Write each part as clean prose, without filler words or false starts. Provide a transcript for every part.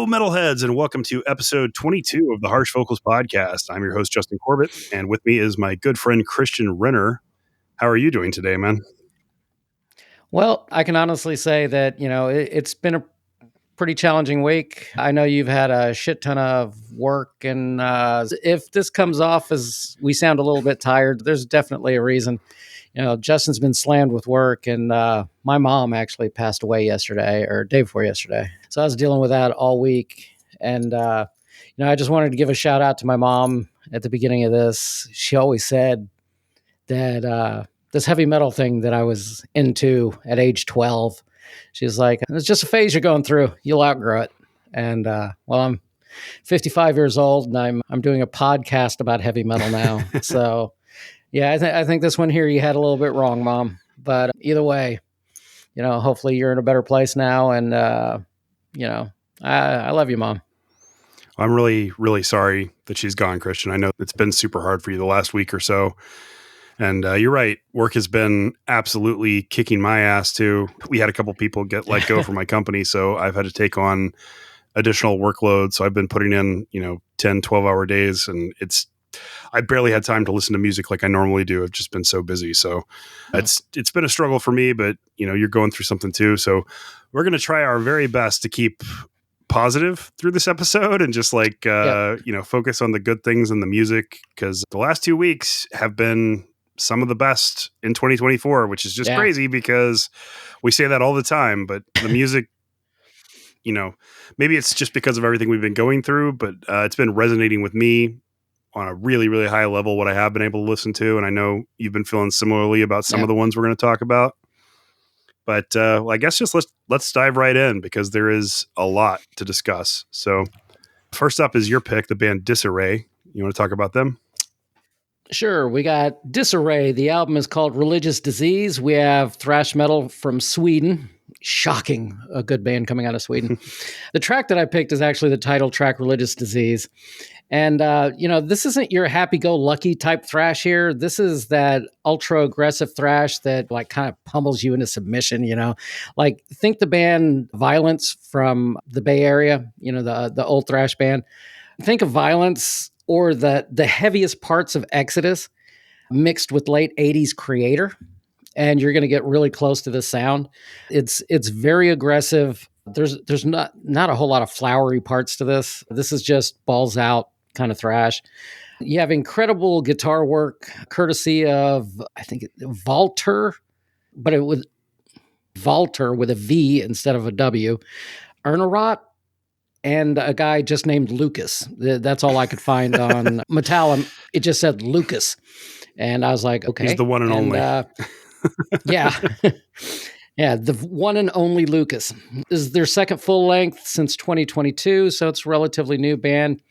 Metalheads, and welcome to episode 22 of the Harsh Vocals Podcast. I'm your host, Justin Corbett, and with me is my good friend, Christian Renner. How are you doing today, man? Well, I can honestly say that, it's been a pretty challenging week. I know you've had a shit ton of work, and if this comes off as we sound a little bit tired, there's definitely a reason. Justin's been slammed with work, and my mom actually passed away yesterday or day before yesterday. So I was dealing with that all week. And, I just wanted to give a shout out to my mom at the beginning of this. She always said that this heavy metal thing that I was into at age 12, she's like, it's just a phase you're going through. You'll outgrow it. And, I'm 55 years old, and I'm doing a podcast about heavy metal now. So, yeah, I think this one here you had a little bit wrong, Mom. But either way, hopefully you're in a better place now. And, I love you, Mom. I'm really, really sorry that she's gone, Christian. I know it's been super hard for you the last week or so. And you're right. Work has been absolutely kicking my ass, too. We had a couple people get let go from my company, so I've had to take on additional workload. So I've been putting in, 10, 12-hour days, and I barely had time to listen to music like I normally do. I've just been so busy. So it's been a struggle for me, but you're going through something too. So we're going to try our very best to keep positive through this episode and just focus on the good things in the music, because the last 2 weeks have been some of the best in 2024, which is just crazy because we say that all the time, but the music, maybe it's just because of everything we've been going through, but it's been resonating with me on a really, really high level, what I have been able to listen to. And I know you've been feeling similarly about some of the ones we're going to talk about. But I guess just let's dive right in, because there is a lot to discuss. So first up is your pick, the band Disarray. You want to talk about them? Sure. We got Disarray. The album is called Religious Disease. We have thrash metal from Sweden. Shocking, a good band coming out of Sweden. The track that I picked is actually the title track, Religious Disease. And, this isn't your happy-go-lucky type thrash here. This is that ultra-aggressive thrash that, kind of pummels you into submission, think the band Violence from the Bay Area, the old thrash band. Think of Violence or the heaviest parts of Exodus mixed with late 80s Creator, and you're going to get really close to the sound. It's very aggressive. There's not a whole lot of flowery parts to this. This is just balls out kind of thrash. You have incredible guitar work courtesy of, I think, Walter, but it was Walter with a V instead of a W, Ernerot, and a guy just named Lucas. That's all I could find on Metallica. It just said Lucas. And I was like, okay. He's the one and only. Yeah. Yeah, the one and only Lucas. This is their second full length since 2022, so it's a relatively new band.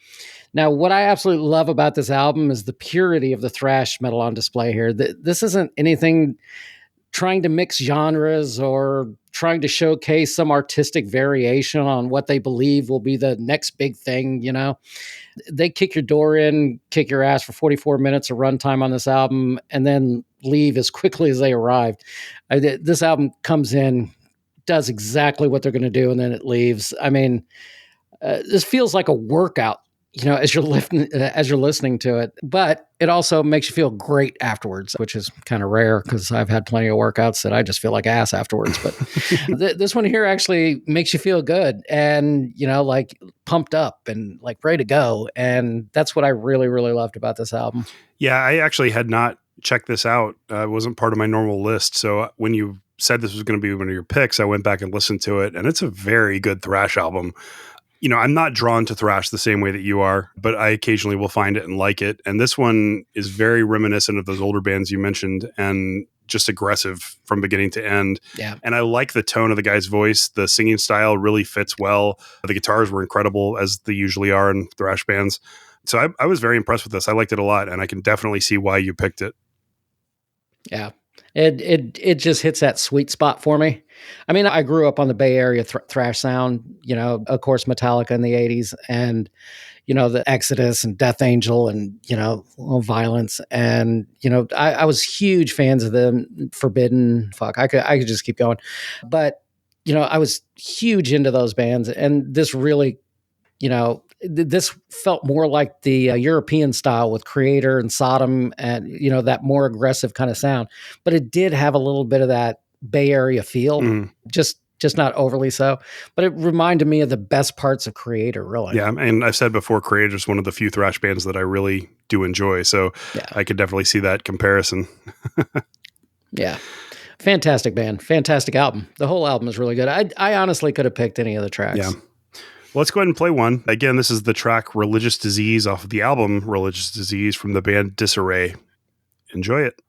Now, what I absolutely love about this album is the purity of the thrash metal on display here. This isn't anything trying to mix genres or trying to showcase some artistic variation on what they believe will be the next big thing, They kick your door in, kick your ass for 44 minutes of runtime on this album, and then leave as quickly as they arrived. This album comes in, does exactly what they're going to do, and then it leaves. I mean, this feels like a workout, as you're listening to it, but it also makes you feel great afterwards, which is kind of rare because I've had plenty of workouts that I just feel like ass afterwards. But this one here actually makes you feel good and, pumped up and ready to go. And that's what I really, really loved about this album. Yeah, I actually had not checked this out. It wasn't part of my normal list. So when you said this was going to be one of your picks, I went back and listened to it, and it's a very good thrash album. I'm not drawn to thrash the same way that you are, but I occasionally will find it and like it. And this one is very reminiscent of those older bands you mentioned, and just aggressive from beginning to end. Yeah. And I like the tone of the guy's voice. The singing style really fits well. The guitars were incredible, as they usually are in thrash bands. So I was very impressed with this. I liked it a lot, and I can definitely see why you picked it. Yeah. It just hits that sweet spot for me. I mean, I grew up on the Bay Area thrash sound, of course, Metallica in the 80s, and, the Exodus and Death Angel and, Violence. And, I was huge fans of them. Forbidden. I could just keep going. But, I was huge into those bands. And this really This felt more like the European style with Creator and Sodom and, that more aggressive kind of sound. But it did have a little bit of that Bay Area feel, just not overly so. But it reminded me of the best parts of Creator, really. Yeah, and I've said before, Creator is one of the few thrash bands that I really do enjoy. So I could definitely see that comparison. Yeah. Fantastic band. Fantastic album. The whole album is really good. I honestly could have picked any of the tracks. Yeah. Well, let's go ahead and play one. Again, this is the track Religious Disease off of the album Religious Disease from the band Disarray. Enjoy it.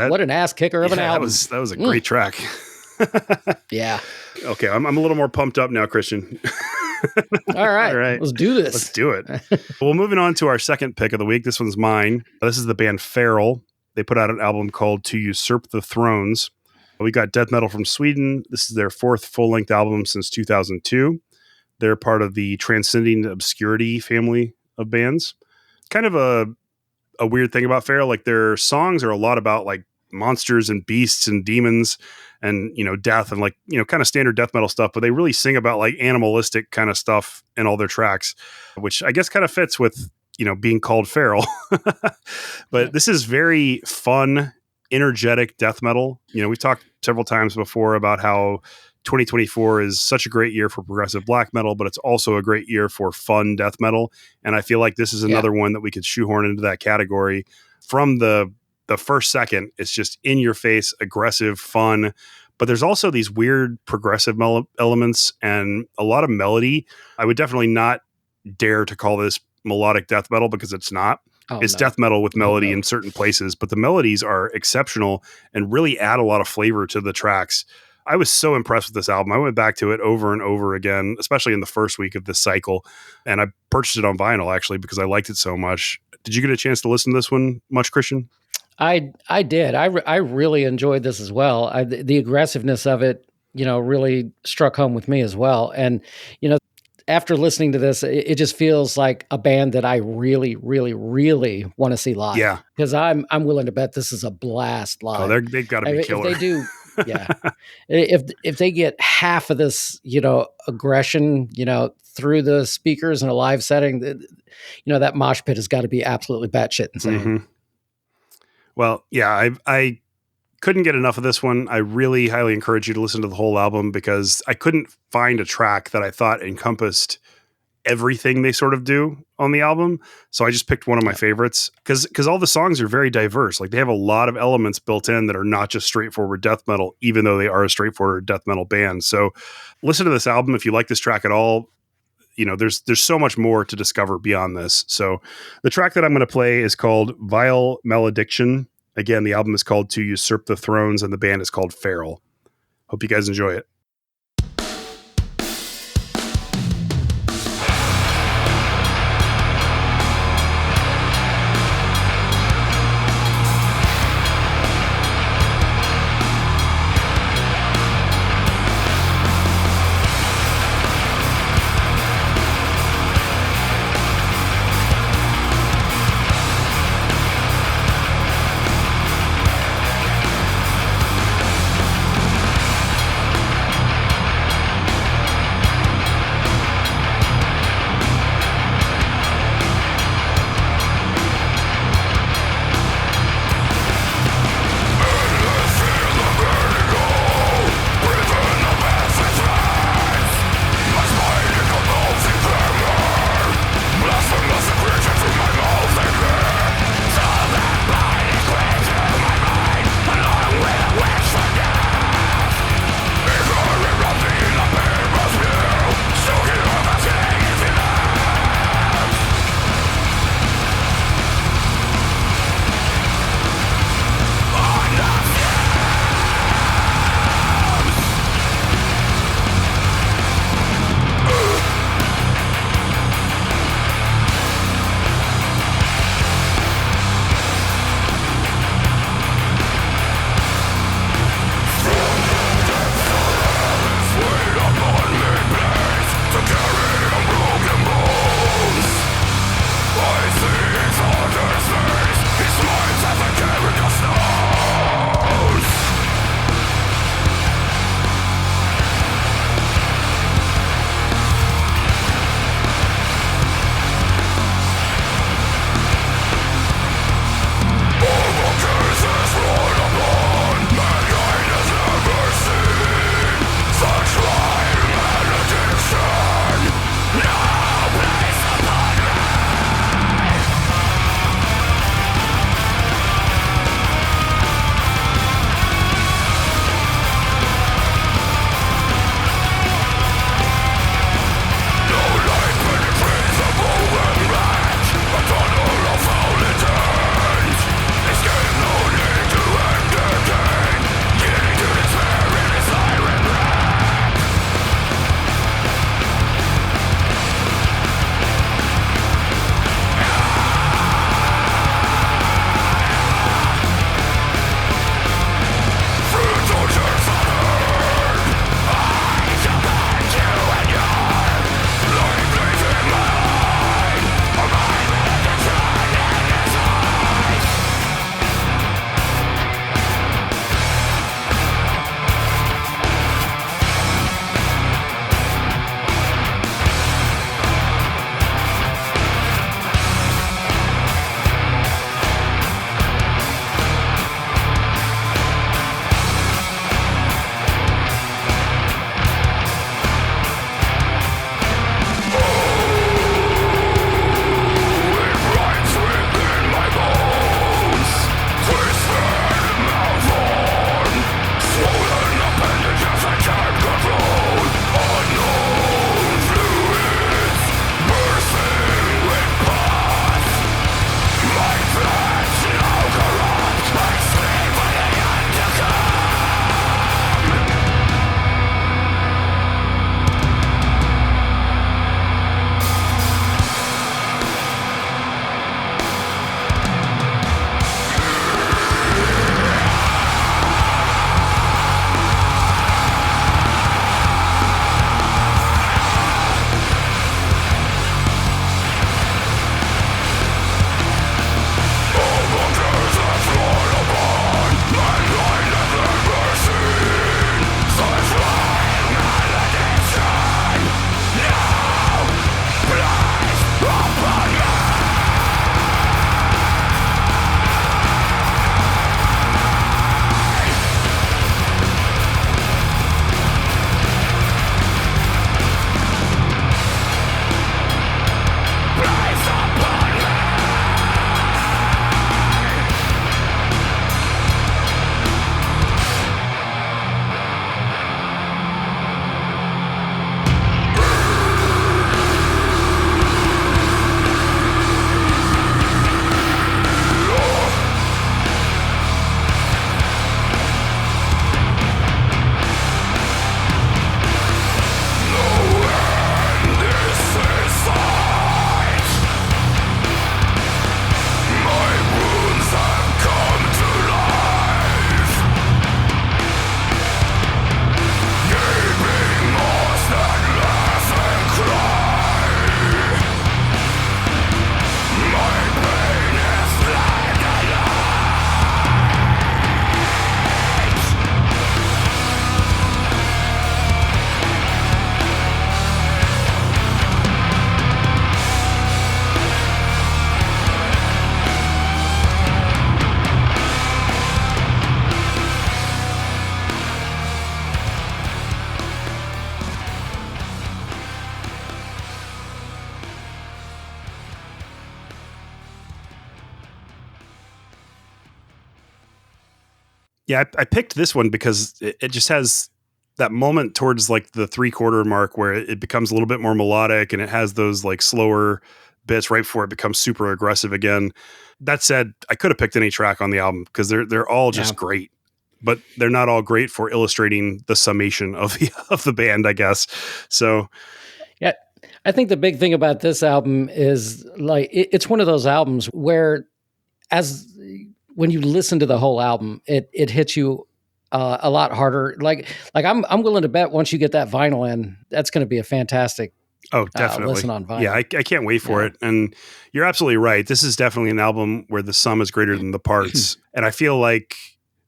what an ass kicker of an album. That was a great track. Yeah. Okay, I'm a little more pumped up now, Christian. All right. All right. Let's do this. Let's do it. Well, moving on to our second pick of the week. This one's mine. This is the band Feral. They put out an album called To Usurp the Thrones. We got death metal from Sweden. This is their fourth full-length album since 2002. They're part of the Transcending Obscurity family of bands. Kind of a weird thing about Feral. Like, their songs are a lot about like monsters and beasts and demons and, you know, death and like, you know, kind of standard death metal stuff, but they really sing about like animalistic kind of stuff in all their tracks, which I guess kind of fits with, you know, being called Feral. But this is very fun, energetic death metal. You know, we've talked several times before about how 2024 is such a great year for progressive black metal, but it's also a great year for fun death metal. And I feel like this is another one that we could shoehorn into that category. From the first second, it's just in your face, aggressive, fun. But there's also these weird progressive elements and a lot of melody. I would definitely not dare to call this melodic death metal because it's not. It's death metal with melody in certain places, but the melodies are exceptional and really add a lot of flavor to the tracks. I was so impressed with this album. I went back to it over and over again, especially in the first week of this cycle. And I purchased it on vinyl actually because I liked it so much. Did you get a chance to listen to this one much, Christian? I did. I really enjoyed this as well. The aggressiveness of it, you know, really struck home with me as well. And, you know, after listening to this, it just feels like a band that I really, really, really want to see live. Yeah. Because I'm willing to bet this is a blast live. Oh, they've got to be killer. If they do, yeah. If they get half of this, you know, aggression, you know, through the speakers in a live setting, you know, that mosh pit has got to be absolutely batshit insane. Mm-hmm. Well, yeah, I couldn't get enough of this one. I really highly encourage you to listen to the whole album because I couldn't find a track that I thought encompassed everything they sort of do on the album. So I just picked one of my favorites because all the songs are very diverse. Like, they have a lot of elements built in that are not just straightforward death metal, even though they are a straightforward death metal band. So listen to this album. If you like this track at all, you know, there's so much more to discover beyond this. So the track that I'm going to play is called Vile Malediction. Again, the album is called To Usurp the Thrones and the band is called Feral. Hope you guys enjoy it. Yeah, I picked this one because it just has that moment towards like the 3/4 mark where it becomes a little bit more melodic, and it has those like slower bits right before it becomes super aggressive again. That said, I could have picked any track on the album because they're all just great, but they're not all great for illustrating the summation of the band, I guess. So yeah, I think the big thing about this album is like it's one of those albums where as when you listen to the whole album, it hits you a lot harder. Like I'm willing to bet once you get that vinyl in, that's going to be a fantastic definitely listen on vinyl. Yeah, I can't wait for it. And you're absolutely right. This is definitely an album where the sum is greater than the parts. And I feel like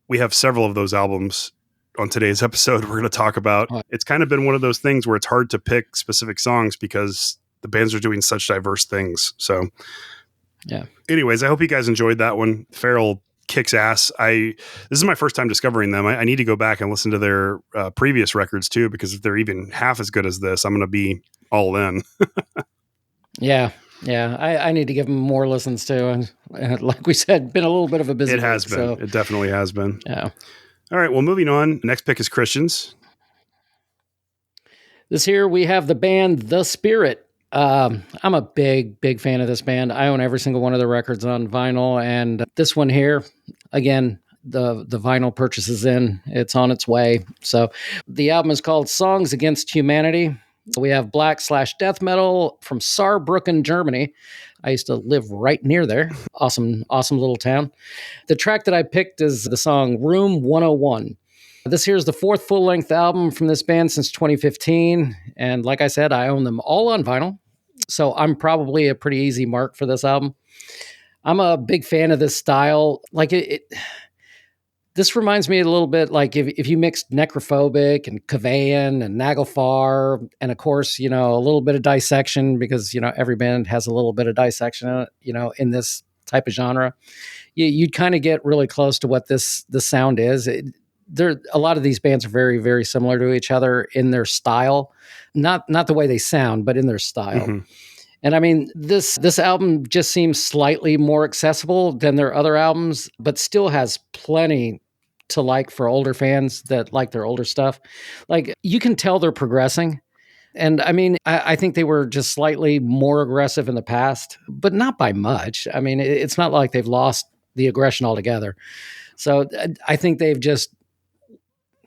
we have several of those albums on today's episode we're going to talk about. It's kind of been one of those things where it's hard to pick specific songs because the bands are doing such diverse things. So yeah. Anyways, I hope you guys enjoyed that one. Feral kicks ass. This is my first time discovering them. I need to go back and listen to their previous records too, because if they're even half as good as this, I'm going to be all in. Yeah. I need to give them more listens too. And like we said, been a little bit of a busy It has week, been. So. It definitely has been. Yeah. All right. Well, moving on. Next pick is Christians. This here we have the band The Spirit. I'm a big fan of this band. I own every single one of their records on vinyl, and this one here, again, the vinyl purchase is in. It's on its way. So the album is called Songs Against Humanity. We have black/death metal from Saarbrücken, Germany. I used to live right near there. Awesome little town. The track that I picked is the song Room 101. This here is the fourth full-length album from this band since 2015. And like I said, I own them all on vinyl. So I'm probably a pretty easy mark for this album. I'm a big fan of this style. Like this reminds me a little bit like if you mixed Necrophobic and Kavayan and Nagelfar, and of course, a little bit of dissection, because, every band has a little bit of dissection in it, in this type of genre. You'd kind of get really close to what this sound is. A lot of these bands are very, very similar to each other in their style, not the way they sound, but in their style. Mm-hmm. And I mean, this album just seems slightly more accessible than their other albums, but still has plenty to like for older fans that like their older stuff. Like, you can tell they're progressing. And I mean, I think they were just slightly more aggressive in the past, but not by much. I mean, it's not like they've lost the aggression altogether. So I think they're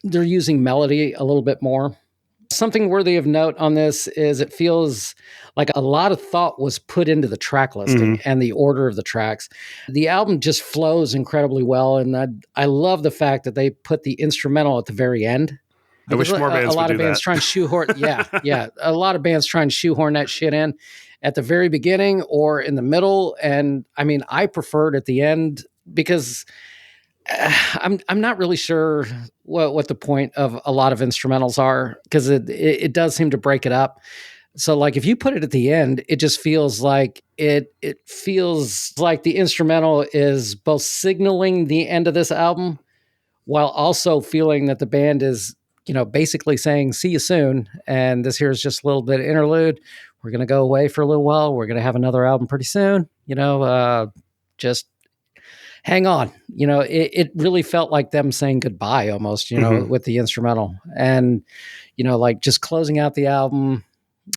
using melody a little bit more. Something worthy of note on this is it feels like a lot of thought was put into the track listing and the order of the tracks. The album just flows incredibly well, and I love the fact that they put the instrumental at the very end. I wish more bands would do that. Try and shoehorn, yeah. A lot of bands try and shoehorn that shit in at the very beginning or in the middle, and I mean, I preferred at the end because I'm not really sure what the point of a lot of instrumentals are, because it does seem to break it up. So like if you put it at the end, it just feels like it feels like the instrumental is both signaling the end of this album while also feeling that the band is, basically saying, see you soon. And this here is just a little bit of interlude. We're going to go away for a little while. We're going to have another album pretty soon, just hang on. It really felt like them saying goodbye almost, with the instrumental, and, like just closing out the album.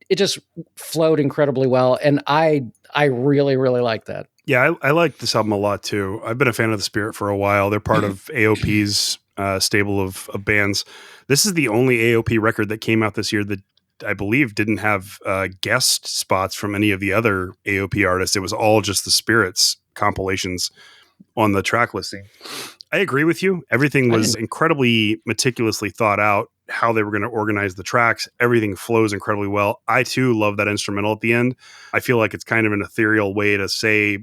It just flowed incredibly well. And I really, really like that. Yeah, I like this album a lot too. I've been a fan of The Spirit for a while. They're part of AOP's stable of bands. This is the only AOP record that came out this year that I believe didn't have guest spots from any of the other AOP artists. It was all just The Spirit's compilations on the track listing. I agree with you. Everything was incredibly meticulously thought out, how they were going to organize the tracks. Everything flows incredibly well. I too love that instrumental at the end. I feel like it's kind of an ethereal way to say,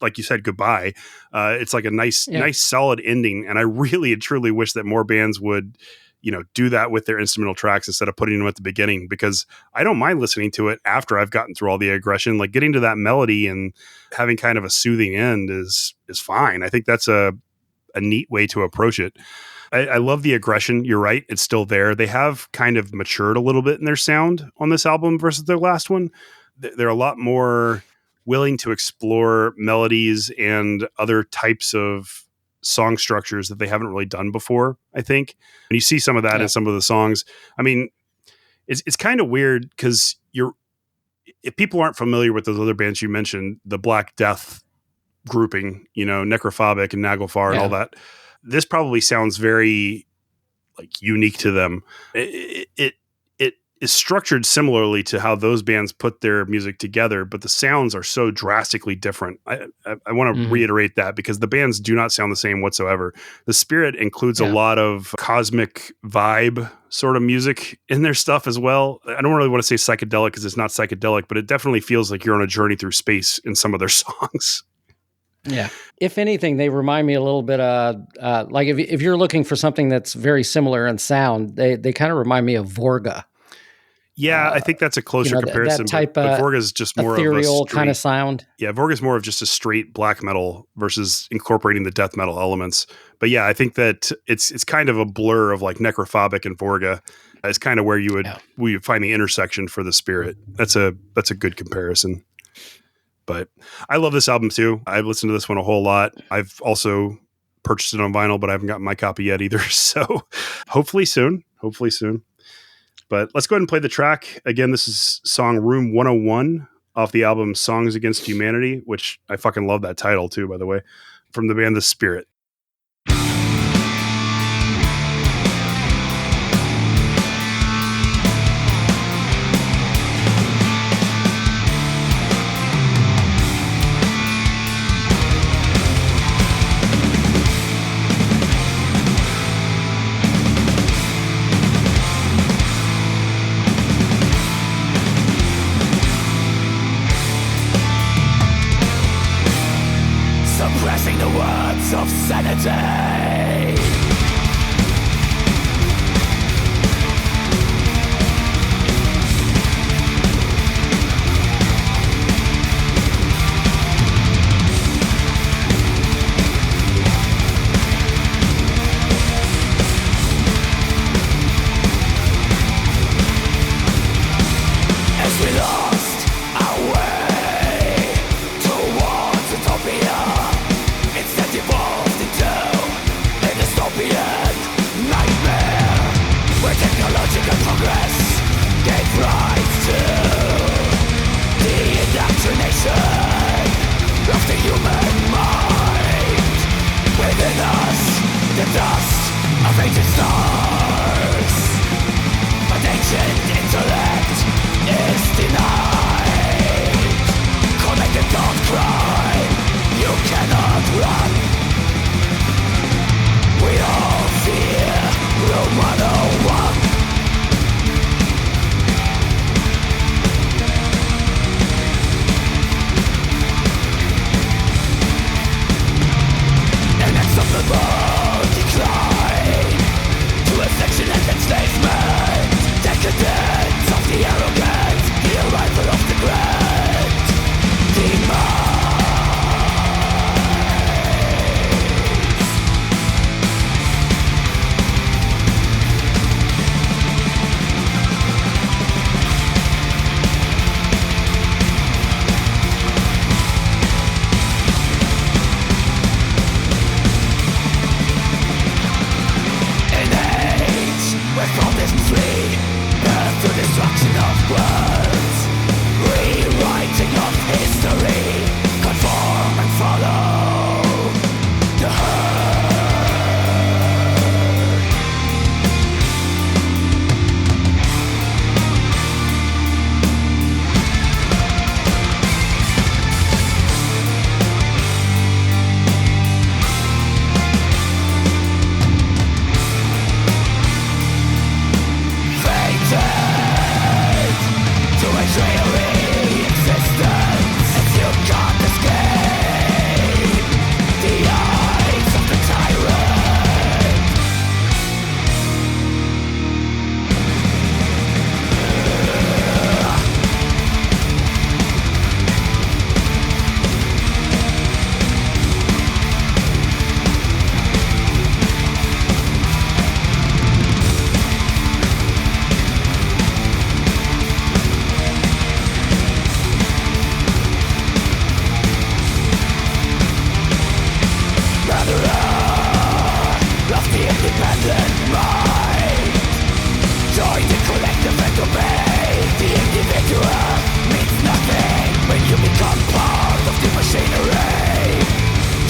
like you said, goodbye. It's like a nice solid ending. And I really and truly wish that more bands would, do that with their instrumental tracks instead of putting them at the beginning, because I don't mind listening to it after I've gotten through all the aggression. Like getting to that melody and having kind of a soothing end is fine. I think that's a neat way to approach it. I love the aggression. You're right. It's still there. They have kind of matured a little bit in their sound on this album versus their last one. They're a lot more willing to explore melodies and other types of song structures that they haven't really done before, I think. And you see some of that in some of the songs. I mean, it's kind of weird because if people aren't familiar with those other bands you mentioned, the Black Death grouping, Necrophobic and Naglfar and all that, this probably sounds very like unique to them. It is structured similarly to how those bands put their music together, but the sounds are so drastically different. I want to reiterate that because the bands do not sound the same whatsoever. The Spirit includes a lot of cosmic vibe sort of music in their stuff as well. I don't really want to say psychedelic because it's not psychedelic, but it definitely feels like you're on a journey through space in some of their songs. Yeah. If anything, they remind me a little bit like if you're looking for something that's very similar in sound, they kind of remind me of Vorga. Yeah, I think that's a closer comparison. That type but Vorga is just more ethereal of a kind of sound. Yeah, Vorga is more of just a straight black metal versus incorporating the death metal elements. But yeah, I think that it's kind of a blur of like Necrophobic and Vorga. It's kind of where you would find the intersection for the Spirit. That's a good comparison. But I love this album too. I've listened to this one a whole lot. I've also purchased it on vinyl, but I haven't gotten my copy yet either. So hopefully soon. But let's go ahead and play the track. Again, this is song Room 101 off the album Songs Against Humanity, which I fucking love that title too, by the way, from the band The Spirit. Suppressing the words of sanity. As we lost our way towards utopia, instead evolved into a dystopian nightmare, where technological progress gave rise to the indoctrination of the human mind. Within us, the dust of ancient stars, but ancient intellect is denied. Connected, don't cry, you cannot run. We all fear Room 101.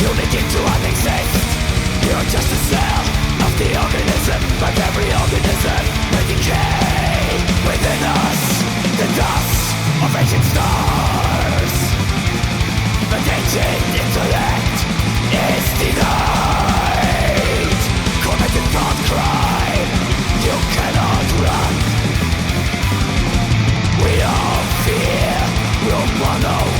You begin to unexist. You're just a cell of the organism, but every organism making decay within us. The dust of ancient stars. But ancient intellect is denied. Committed thought crime, you cannot run. We all fear Room 101.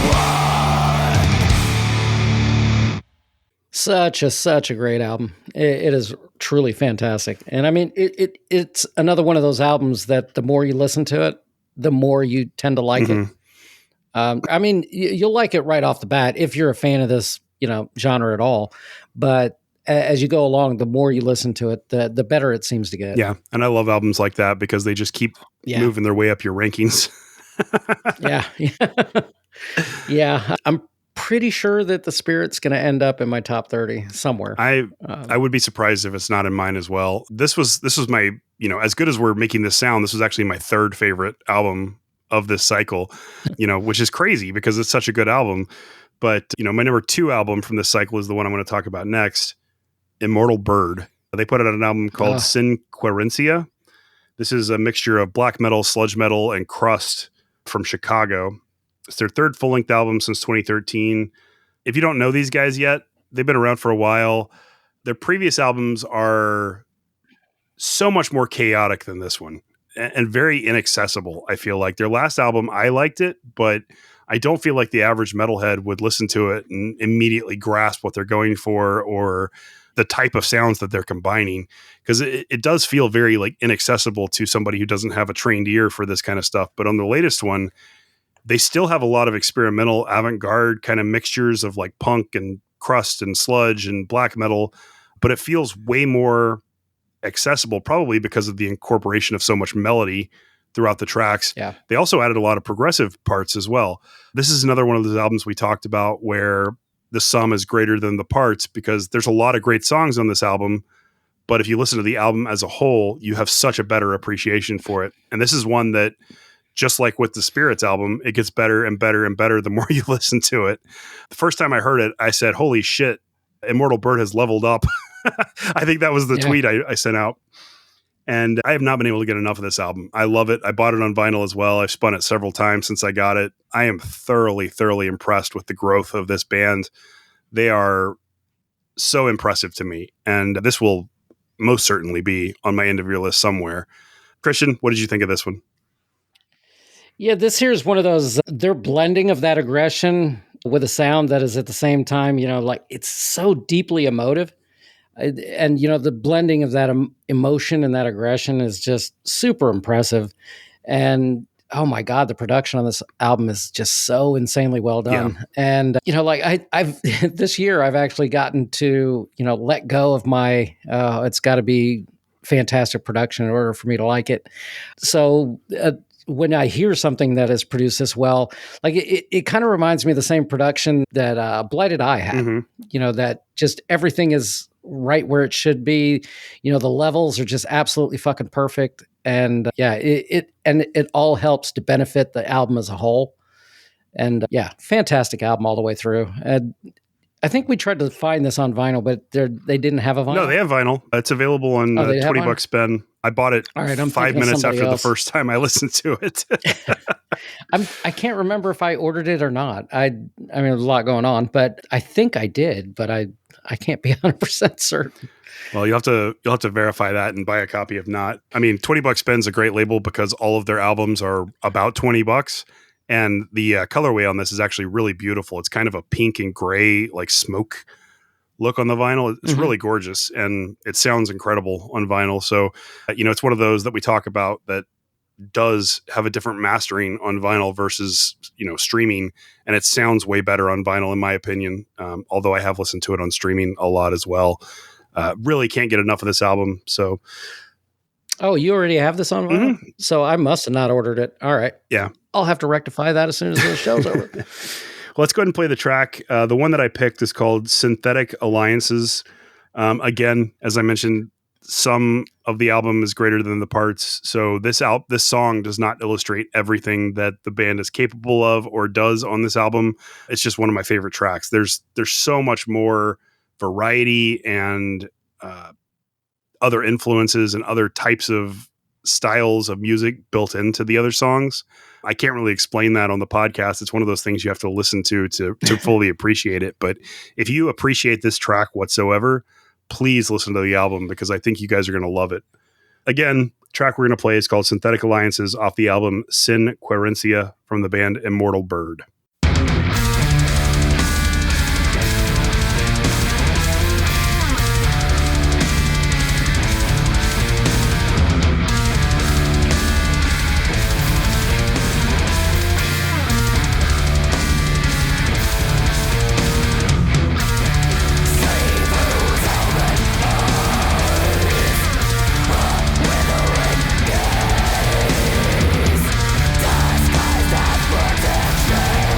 Such a great album. It is truly fantastic. And I mean, it's another one of those albums that the more you listen to it, the more you tend to like it. I mean, you'll like it right off the bat if you're a fan of this, genre at all. But as you go along, the more you listen to it, the better it seems to get. Yeah. And I love albums like that because they just keep moving their way up your rankings. Yeah. I'm pretty sure that The Spirit's going to end up in my top 30 somewhere. I would be surprised if it's not in mine as well. This was my, as good as we're making this sound, this was actually my third favorite album of this cycle, which is crazy because it's such a good album. But, my number 2 album from this cycle is the one I'm going to talk about next, Immortal Bird. They put out an album called Svn.Seeker. This is a mixture of black metal, sludge metal, and crust from Chicago. It's their third full-length album since 2013. If you don't know these guys yet, they've been around for a while. Their previous albums are so much more chaotic than this one and very inaccessible. I feel like their last album, I liked it, but I don't feel like the average metalhead would listen to it and immediately grasp what they're going for or the type of sounds that they're combining, because it does feel very like inaccessible to somebody who doesn't have a trained ear for this kind of stuff. But on the latest one, they still have a lot of experimental avant-garde kind of mixtures of like punk and crust and sludge and black metal, but it feels way more accessible, probably because of the incorporation of so much melody throughout the tracks. Yeah. They also added a lot of progressive parts as well. This is another one of those albums we talked about where the sum is greater than the parts, because there's a lot of great songs on this album, but if you listen to the album as a whole, you have such a better appreciation for it. And this is one that, just like with the Spirits album, it gets better and better and better the more you listen to it. The first time I heard it, I said, holy shit, Immortal Bird has leveled up. I think that was the tweet I sent out. And I have not been able to get enough of this album. I love it. I bought it on vinyl as well. I've spun it several times since I got it. I am thoroughly, thoroughly impressed with the growth of this band. They are so impressive to me. And this will most certainly be on my end of year list somewhere. Christian, what did you think of this one? Yeah, this here is one of those, their blending of that aggression with a sound that is at the same time, like it's so deeply emotive. And, the blending of that emotion and that aggression is just super impressive. And, oh my God, the production on this album is just so insanely well done. Yeah. And, I've this year, I've actually gotten to, let go of my, it's got to be fantastic production in order for me to like it. So, when I hear something that is produced this well, like it kind of reminds me of the same production that Blighted Eye had, that just everything is right where it should be. The levels are just absolutely fucking perfect. And it all helps to benefit the album as a whole. And fantastic album all the way through. And I think we tried to find this on vinyl, but they didn't have a vinyl. No, they have vinyl. It's available on $20 spend. I bought it 5 minutes after the first time I listened to it. I can't remember if I ordered it or not. I mean, there's a lot going on, but I think I did, but I can't be 100% certain. Well, you'll have to verify that and buy a copy if not. I mean, $20 spend's a great label because all of their albums are about $20. And the colorway on this is actually really beautiful. It's kind of a pink and gray, like smoke look on the vinyl. It's really gorgeous, and it sounds incredible on vinyl. So, it's one of those that we talk about that does have a different mastering on vinyl versus, streaming, and it sounds way better on vinyl, in my opinion. Although I have listened to it on streaming a lot as well. Really can't get enough of this album. So, oh, you already have this on vinyl? So I must have not ordered it. All right. Yeah. I'll have to rectify that as soon as the show's over. Well, let's go ahead and play the track. The one that I picked is called Synthetic Alliances. Again, as I mentioned, some of the album is greater than the parts. So this song does not illustrate everything that the band is capable of or does on this album. It's just one of my favorite tracks. There's so much more variety and other influences and other types of styles of music built into the other songs. I can't really explain that on the podcast. It's one of those things you have to listen to fully appreciate it. But if you appreciate this track whatsoever, please listen to the album, because I think you guys are going to love it. Again, track we're going to play is called Synthetic Alliances off the album Sin Querencia from the band Immortal Bird. Disguised as protection.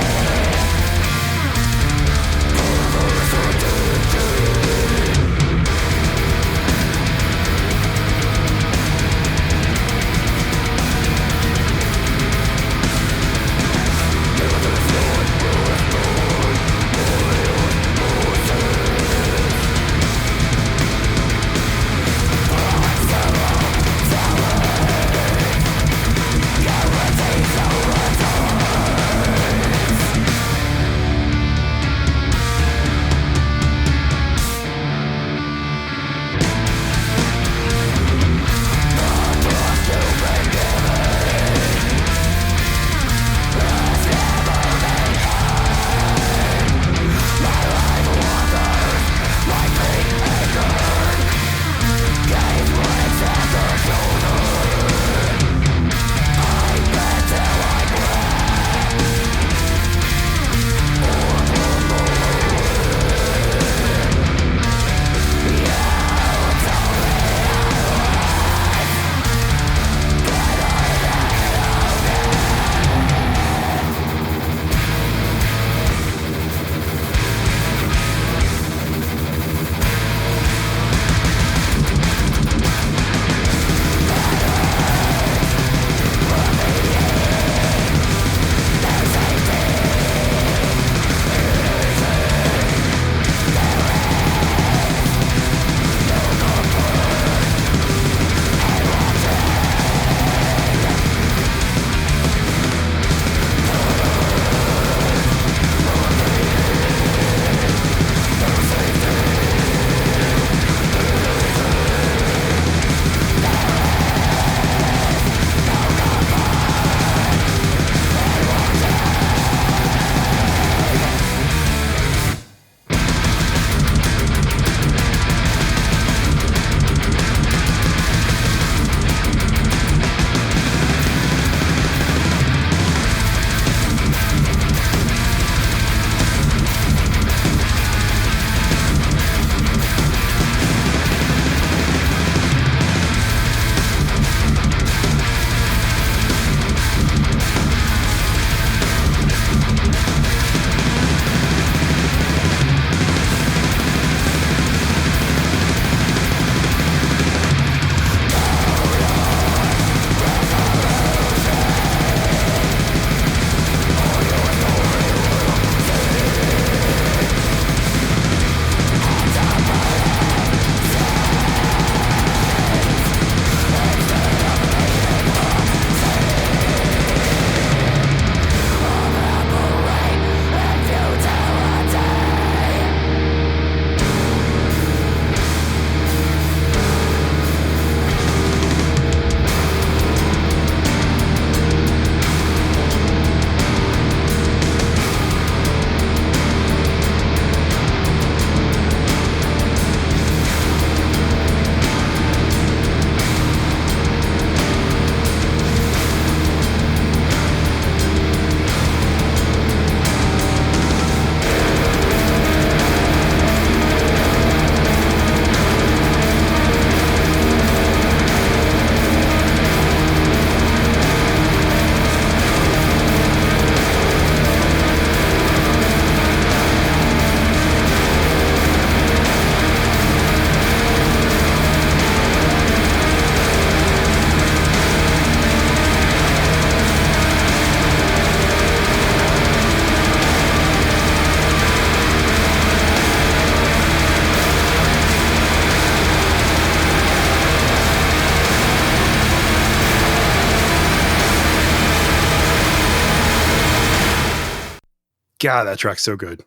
God, that track's so good.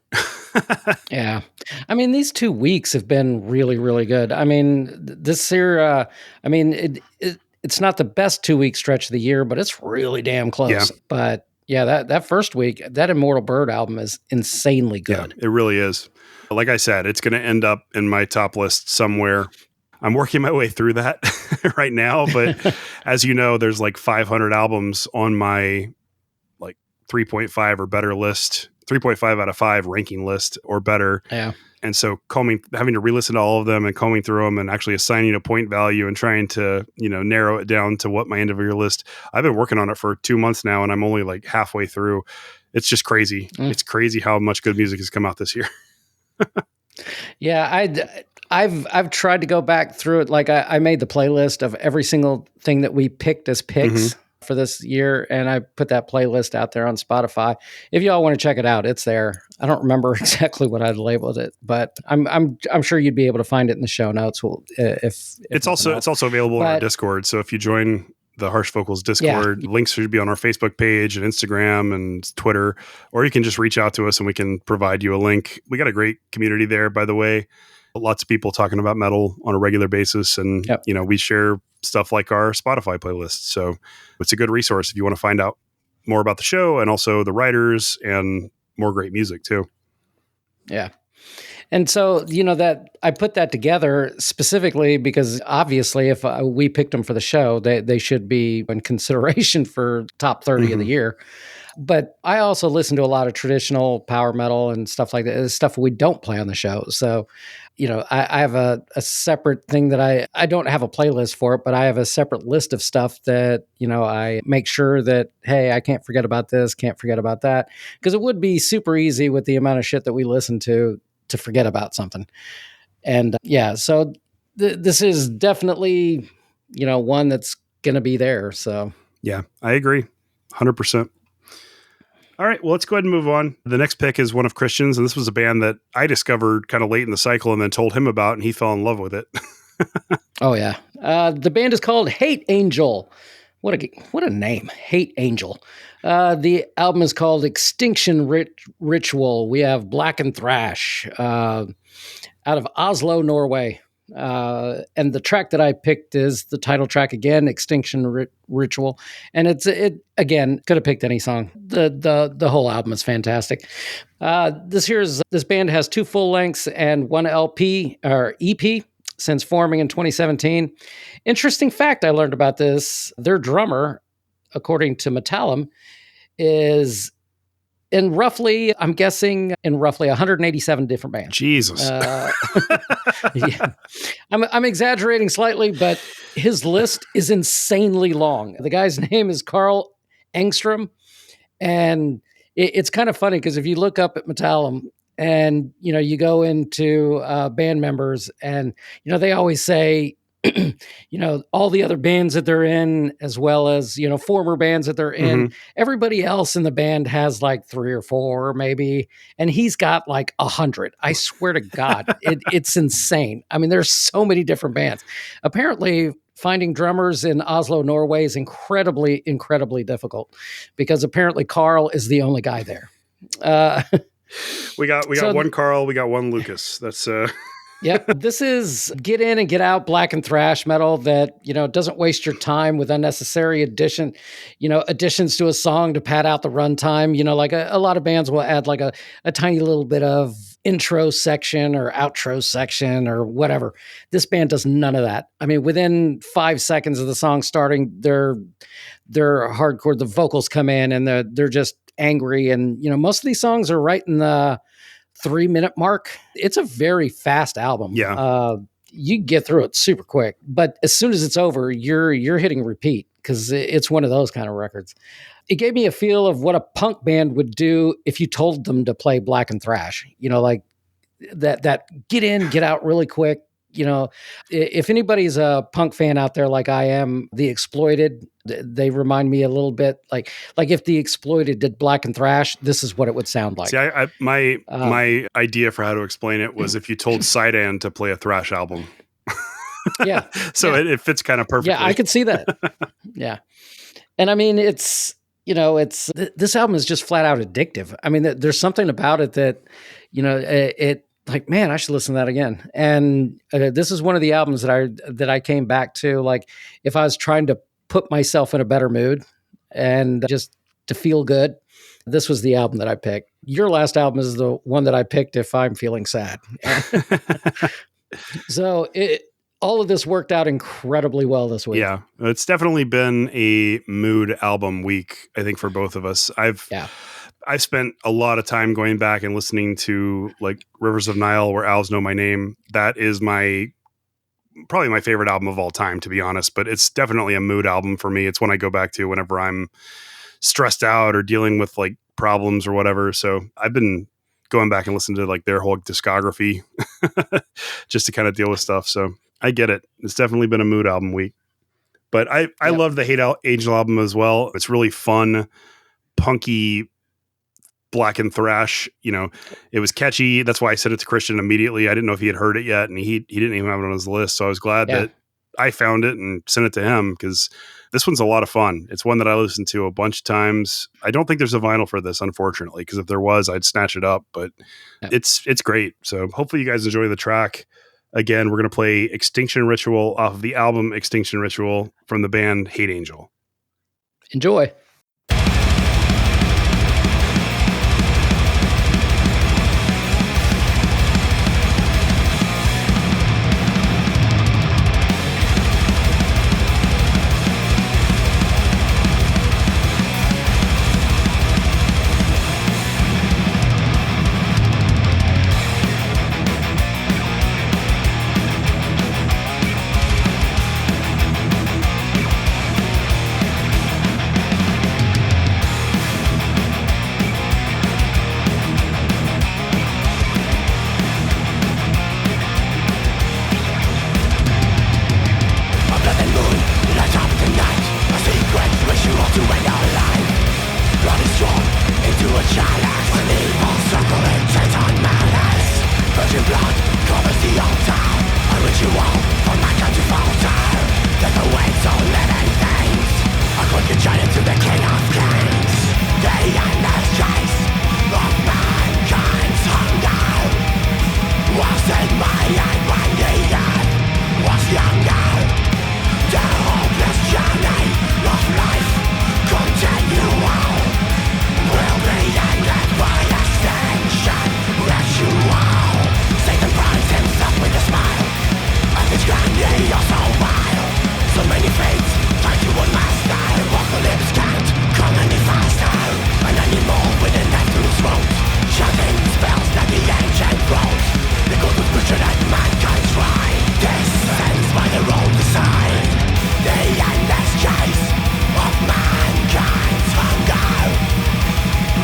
Yeah. I mean, these 2 weeks have been really, really good. I mean, this year, it's not the best 2 week stretch of the year, but it's really damn close. Yeah. But yeah, that first week, that Immortal Bird album is insanely good. Yeah, it really is. Like I said, it's going to end up in my top list somewhere. I'm working my way through that right now, but as you know, there's like 500 albums on my like 3.5 or better list, 3.5 out of 5 ranking list or better. Yeah. And so having to re-listen to all of them and combing through them and actually assigning a point value and trying to, narrow it down to what my end of year list. I've been working on it for 2 months now and I'm only like halfway through. It's just crazy. It's crazy how much good music has come out this year. Yeah, I've tried to go back through it. Like I made the playlist of every single thing that we picked as picks for this year, and I put that playlist out there on Spotify. If y'all want to check it out, it's there. I don't remember exactly what I labeled it, but I'm sure you'd be able to find it in the show notes. If it's also available in our Discord. So if you join the Harsh Vocals Discord, links should be on our Facebook page and Instagram and Twitter, or you can just reach out to us and we can provide you a link. We got a great community there, by the way. Lots of people talking about metal on a regular basis. And, we share stuff like our Spotify playlist. So it's a good resource if you want to find out more about the show and also the writers and more great music too. Yeah. And so, that I put that together specifically because obviously if we picked them for the show, they should be in consideration for top 30 of the year. But I also listen to a lot of traditional power metal and stuff like that, stuff we don't play on the show. So, I have a separate thing that I don't have a playlist for it, but I have a separate list of stuff that, I make sure that, hey, I can't forget about this, can't forget about that. Because it would be super easy with the amount of shit that we listen to forget about something. And so this is definitely, one that's going to be there. So yeah, I agree 100%. All right, well, let's go ahead and move on. The next pick is one of Christian's, and this was a band that I discovered kind of late in the cycle and then told him about, and he fell in love with it. Oh, yeah. The band is called Hate Angel. What a name, Hate Angel. The album is called Extinction Ritual. We have Black and Thrash out of Oslo, Norway. And the track that I picked is the title track again, Extinction Ritual. And it again, could have picked any song. The whole album is fantastic. This band has 2 full lengths and 1 LP or EP since forming in 2017. Interesting fact I learned about this, their drummer, according to Metalheads, is in roughly 187 different bands. Jesus. Yeah. I'm exaggerating slightly, but his list is insanely long. The guy's name is Carl Engstrom, and it's kind of funny because if you look up at Metalheads and, you go into band members and, they always say, all the other bands that they're in, as well as, former bands that they're in, everybody else in the band has like 3 or 4 maybe. And he's got like 100. I swear to God, it's insane. I mean, there's so many different bands. Apparently finding drummers in Oslo, Norway is incredibly, incredibly difficult because apparently Carl is the only guy there. We got one Carl, we got one Lucas. That's Yep. This is get in and get out black and thrash metal that, doesn't waste your time with unnecessary additions to a song to pad out the runtime. Like a lot of bands will add like a tiny little bit of intro section or outro section or whatever. This band does none of that. I mean, within 5 seconds of the song starting, they're hardcore. The vocals come in and they're just angry. And, most of these songs are right in the 3-minute mark. It's a very fast album. Yeah. You get through it super quick, but as soon as it's over, you're hitting repeat because it's one of those kind of records. It gave me a feel of what a punk band would do if you told them to play black and thrash, like that get in, get out really quick. If anybody's a punk fan out there, like I am, The Exploited, they remind me a little bit like if The Exploited did black and thrash, this is what it would sound like. See, my idea for how to explain it was if you told Sidan to play a thrash album. Yeah. So yeah. It fits kind of perfectly. Yeah, I could see that. Yeah. And I mean, it's this album is just flat out addictive. I mean, there's something about it that, it like, man, I should listen to that again. And this is one of the albums that I came back to, like, if I was trying to put myself in a better mood and just to feel good, this was the album that I picked. Your last album is the one that I picked if I'm feeling sad. So all of this worked out incredibly well this week. Yeah, it's definitely been a mood album week, I think, for both of us. I've spent a lot of time going back and listening to like Rivers of Nile, Where Owls Know My Name. That is probably my favorite album of all time, to be honest, but it's definitely a mood album for me. It's one I go back to whenever I'm stressed out or dealing with like problems or whatever. So I've been going back and listening to like their whole discography just to kind of deal with stuff. So I get it. It's definitely been a mood album week, but I love the Hate Angel album as well. It's really fun, punky, black and thrash. It was catchy. That's why I sent it to Christian immediately. I didn't know if he had heard it yet, and he didn't even have it on his list. So I was glad that I found it and sent it to him, because this one's a lot of fun. It's one that I listened to a bunch of times. I don't think there's a vinyl for this, unfortunately, because if there was, I'd snatch it up, but it's great. So hopefully you guys enjoy the track. Again, we're going to play Extinction Ritual off of the album Extinction Ritual from the band Hate Angel. Enjoy.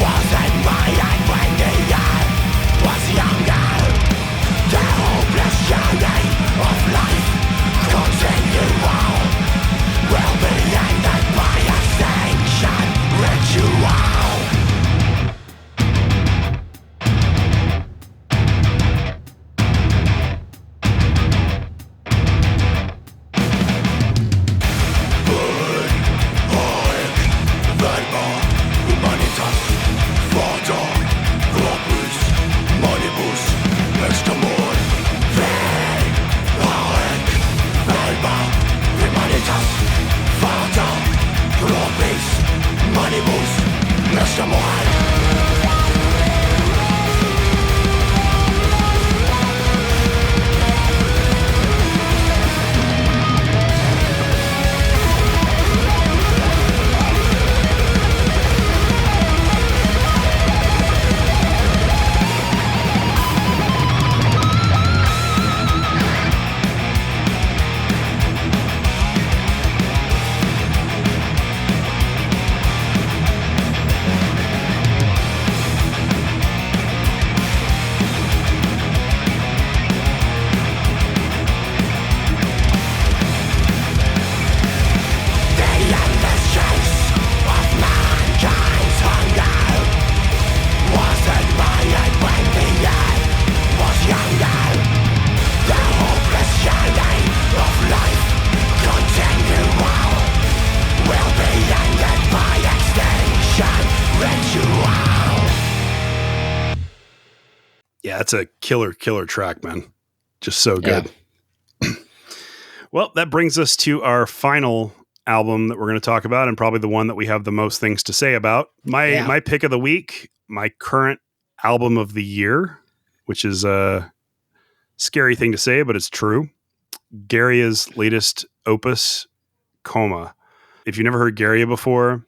Was in my head when the earth was younger. Yeah, it's a killer track, man. Just so good. Yeah. Well, that brings us to our final album that we're going to talk about, and probably the one that we have the most things to say about. My pick of the week, my current album of the year, which is a scary thing to say, but it's true. Garia's latest opus, Coma. If you've never heard Garia before,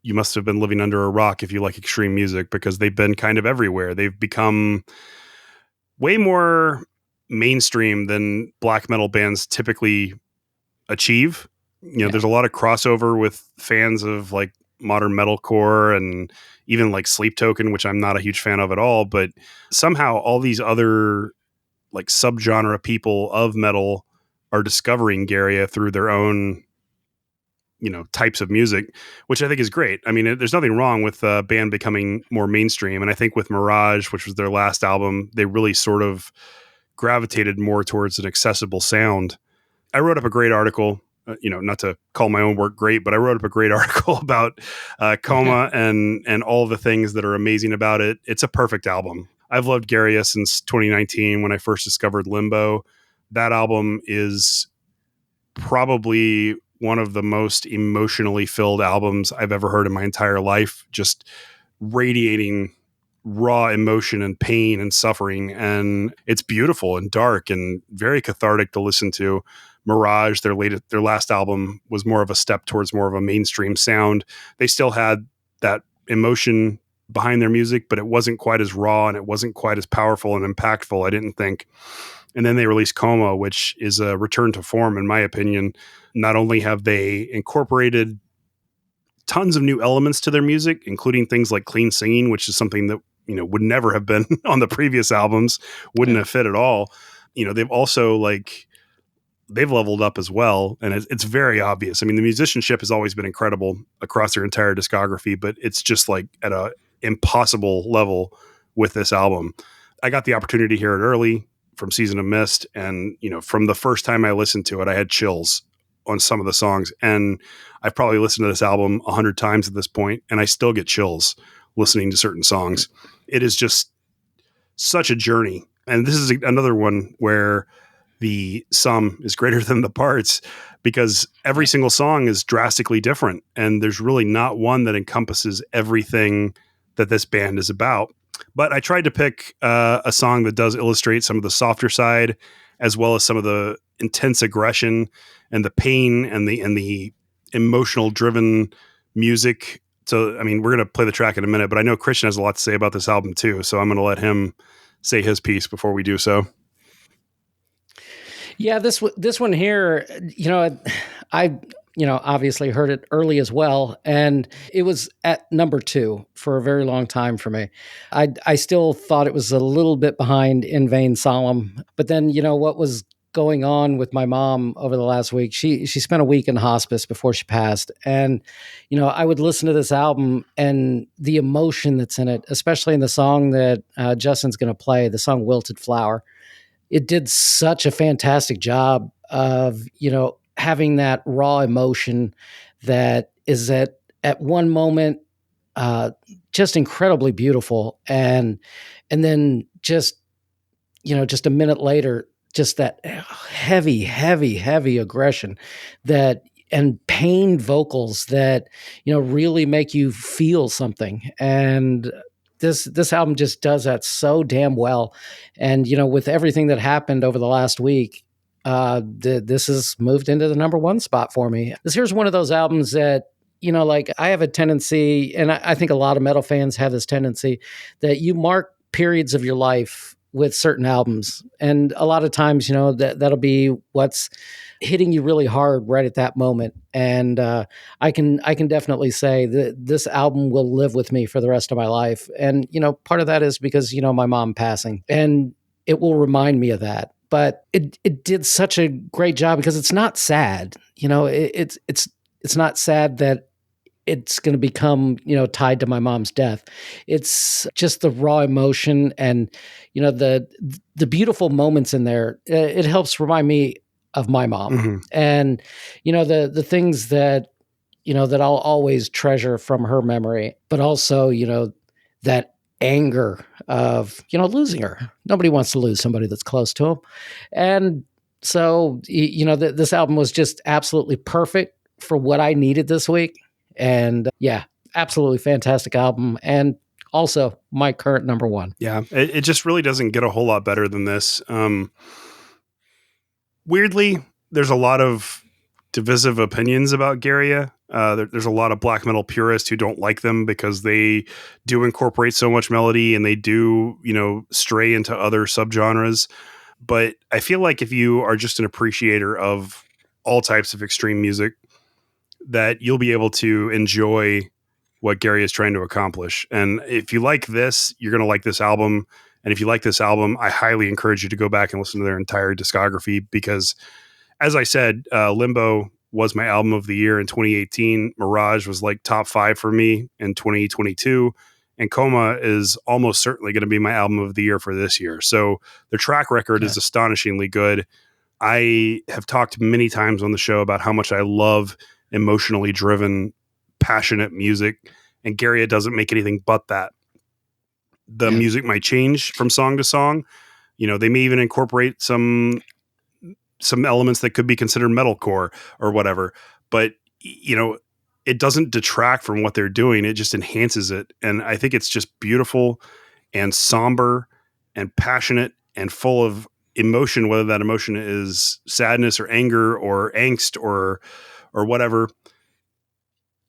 you must have been living under a rock if you like extreme music, because they've been kind of everywhere. They've become way more mainstream than black metal bands typically achieve. There's a lot of crossover with fans of like modern metalcore and even like Sleep Token, which I'm not a huge fan of at all. But somehow all these other like subgenre people of metal are discovering Garia through their own types of music, which I think is great. I mean, there's nothing wrong with a band becoming more mainstream. And I think with Mirage, which was their last album, they really sort of gravitated more towards an accessible sound. I wrote up a great article, not to call my own work great, but I wrote up a great article about Coma and all the things that are amazing about it. It's a perfect album. I've loved Garia since 2019 when I first discovered Limbo. That album is probably one of the most emotionally filled albums I've ever heard in my entire life, just radiating raw emotion and pain and suffering. And it's beautiful and dark and very cathartic to listen to. Mirage, their last album, was more of a step towards more of a mainstream sound. They still had that emotion behind their music, but it wasn't quite as raw and it wasn't quite as powerful and impactful, I didn't think. And then they released Coma, which is a return to form, in my opinion. Not only have they incorporated tons of new elements to their music, including things like clean singing, which is something that would never have been on the previous albums, wouldn't have fit at all. They've also they've leveled up as well, and it's very obvious. I mean, the musicianship has always been incredible across their entire discography, but it's just like at a impossible level with this album. I got the opportunity to hear it early from Season of Mist, and from the first time I listened to it, I had chills on some of the songs, and I've probably listened to this album 100 times at this point, and I still get chills listening to certain songs. It is just such a journey, and this is another one where the sum is greater than the parts, because every single song is drastically different, and there's really not one that encompasses everything that this band is about. But I tried to pick a song that does illustrate some of the softer side, as well as some of the intense aggression and the pain and the emotional driven music. So, I mean, we're going to play the track in a minute, but I know Christian has a lot to say about this album too. So I'm going to let him say his piece before we do so. Yeah, this one here, I obviously heard it early as well, and it was at number 2 for a very long time for me. I still thought it was a little bit behind In Vain Solemn, but then what was going on with my mom over the last week? She spent a week in hospice before she passed, and I would listen to this album and the emotion that's in it, especially in the song that Justin's going to play, the song "Wilted Flower." It did such a fantastic job of, having that raw emotion that is at one moment just incredibly beautiful, and then just a minute later, just that heavy aggression and pained vocals that really make you feel something. And this album just does that so damn well. And with everything that happened over the last week, this has moved into the number 1 spot for me. This here's one of those albums that I have a tendency, and I think a lot of metal fans have this tendency, that you mark periods of your life with certain albums, and a lot of times that'll be what's hitting you really hard right at that moment. And I can definitely say that this album will live with me for the rest of my life. And part of that is because my mom passing, and it will remind me of that. But it did such a great job because it's not sad. It's not sad that it's going to become, tied to my mom's death. It's just the raw emotion and, the beautiful moments in there. It helps remind me of my mom, Mm-hmm. and, the things that I'll always treasure from her memory, but also, that anger of, losing her. Nobody wants to lose somebody that's close to them. And so, this album was just absolutely perfect for what I needed this week. And yeah, absolutely fantastic album. And also my current number one. Yeah, it just really doesn't get a whole lot better than this. Weirdly, there's a lot of divisive opinions about Garia. There's a lot of black metal purists who don't like them because they do incorporate so much melody and they do, stray into other subgenres. But I feel like if you are just an appreciator of all types of extreme music, that you'll be able to enjoy what Gary is trying to accomplish. And if you like this, you're going to like this album. And if you like this album, I highly encourage you to go back and listen to their entire discography because, as I said, Limbo was my album of the year in 2018. Mirage was like top 5 for me in 2022. And Coma is almost certainly going to be my album of the year for this year. So their track record is astonishingly good. I have talked many times on the show about how much I love emotionally driven, passionate music. And Garia doesn't make anything but that. The music might change from song to song. They may even incorporate some elements that could be considered metalcore or whatever. But, it doesn't detract from what they're doing. It just enhances it. And I think it's just beautiful and somber and passionate and full of emotion, whether that emotion is sadness or anger or angst or whatever.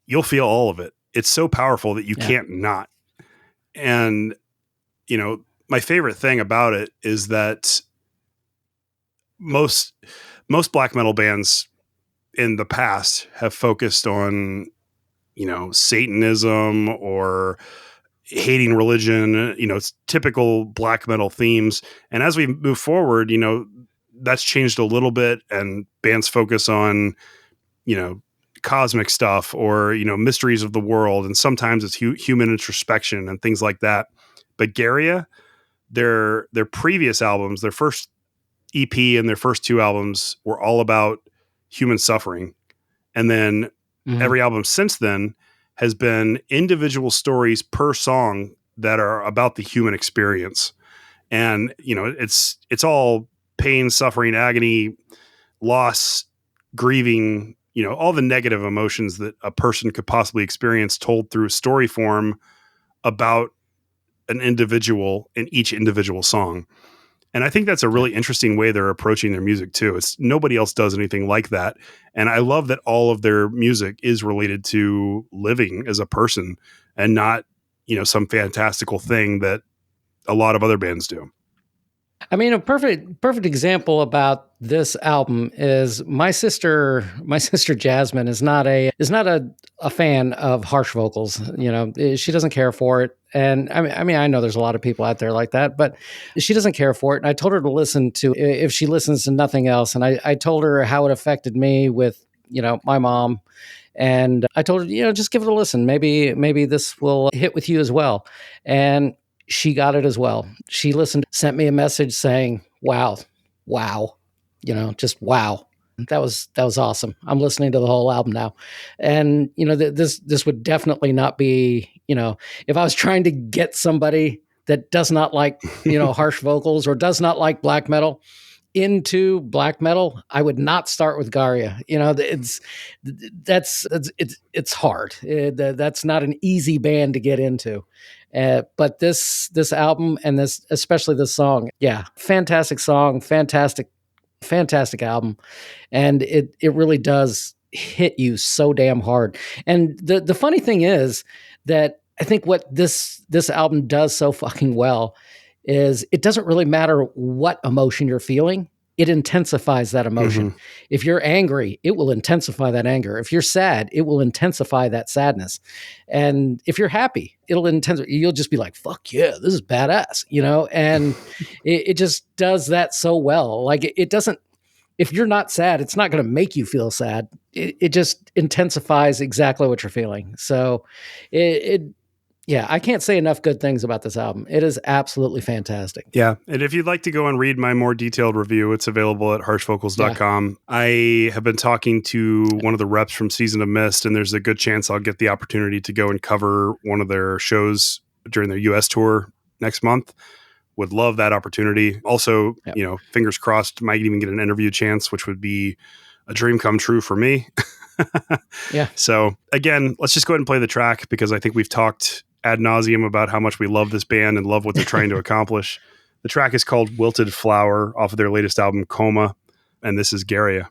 You'll feel all of it. It's so powerful that you can't not. And, my favorite thing about it is that most black metal bands in the past have focused on, Satanism or hating religion, it's typical black metal themes. And as we move forward, that's changed a little bit and bands focus on, cosmic stuff or, mysteries of the world. And sometimes it's human introspection and things like that. But Garia, their previous albums, their first EP and their first 2 albums were all about human suffering. And then every album since then has been individual stories per song that are about the human experience. And, it's all pain, suffering, agony, loss, grieving, all the negative emotions that a person could possibly experience told through story form about an individual in each individual song. And I think that's a really interesting way they're approaching their music too. It's nobody else does anything like that. And I love that all of their music is related to living as a person and not, some fantastical thing that a lot of other bands do. I mean, a perfect example about this album is my sister Jasmine is not a fan of harsh vocals. She doesn't care for it. And I mean, I know there's a lot of people out there like that, but she doesn't care for it. And I told her to listen to, if she listens to nothing else. And I told her how it affected me with, my mom. And I told her, just give it a listen. Maybe this will hit with you as well. And she got it as well. She listened, sent me a message saying, wow, just wow. That was awesome. I'm listening to the whole album now. And, this would definitely not be, if I was trying to get somebody that does not like, harsh vocals or does not like black metal into black metal, I would not start with Garia. It's hard. That's not an easy band to get into. But this album and especially this song, fantastic song, fantastic album. And it really does hit you so damn hard. And the funny thing is that I think what this album does so fucking well is it doesn't really matter what emotion you're feeling. It intensifies that emotion. Mm-hmm. If you're angry, it will intensify that anger. If you're sad, it will intensify that sadness. And if you're happy, you'll just be like, fuck yeah, this is badass, and it just does that so well. Like it doesn't, if you're not sad, it's not going to make you feel sad. It just intensifies exactly what you're feeling. So I can't say enough good things about this album. It is absolutely fantastic. Yeah. And if you'd like to go and read my more detailed review, it's available at harshvocals.com. Yeah. I have been talking to one of the reps from Season of Mist, and there's a good chance I'll get the opportunity to go and cover one of their shows during their US tour next month. Would love that opportunity. Also, fingers crossed, might even get an interview chance, which would be a dream come true for me. Yeah. So again, let's just go ahead and play the track, because I think we've talked ad nauseum about how much we love this band and love what they're trying to accomplish. The track is called Wilted Flower off of their latest album, Coma. And this is Garia.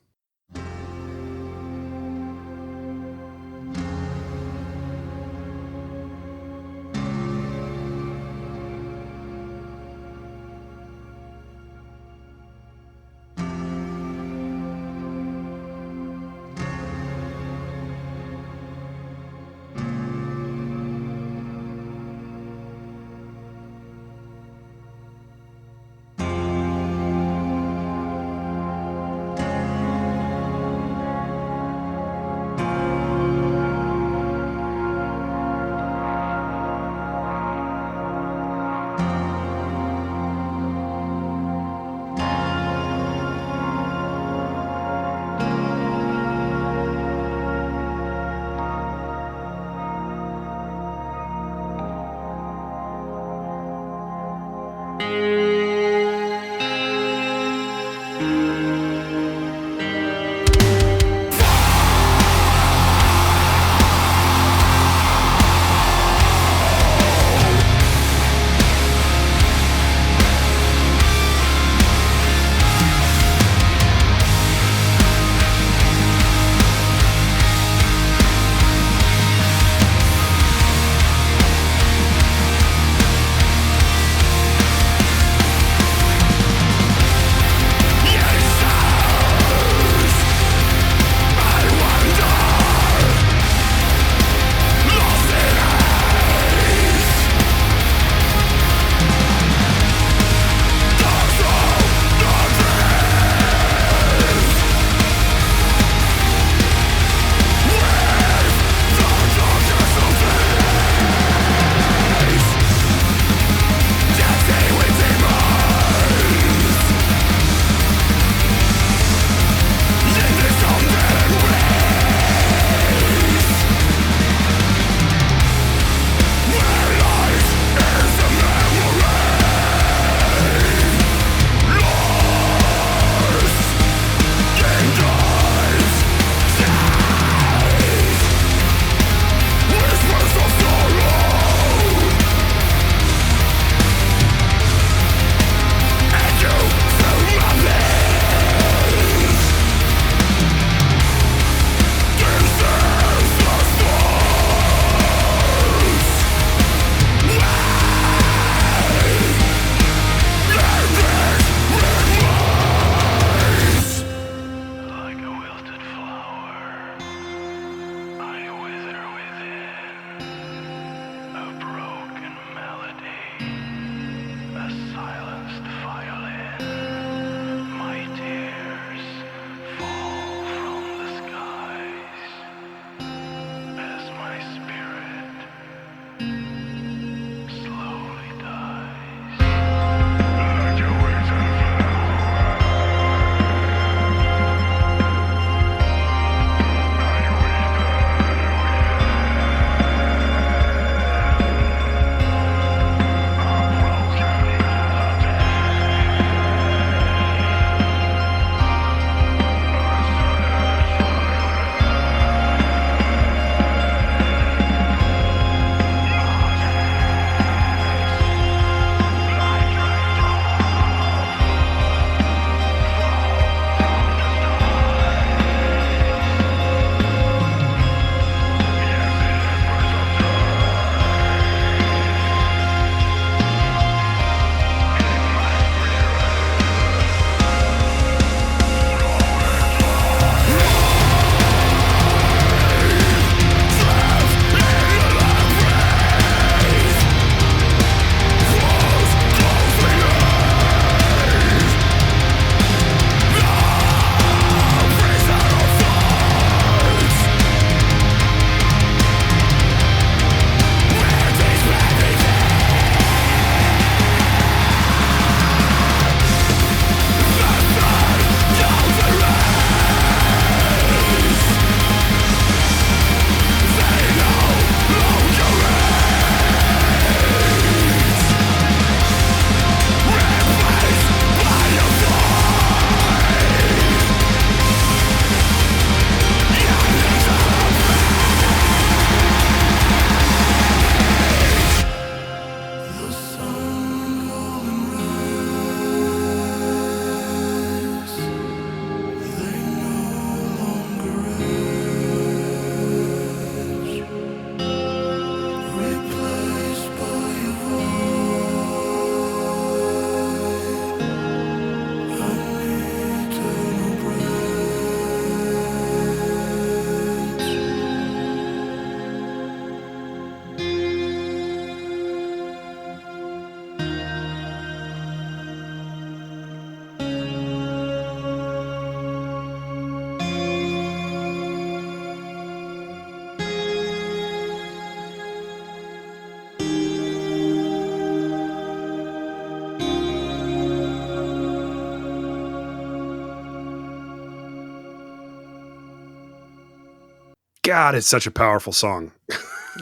God, it's such a powerful song.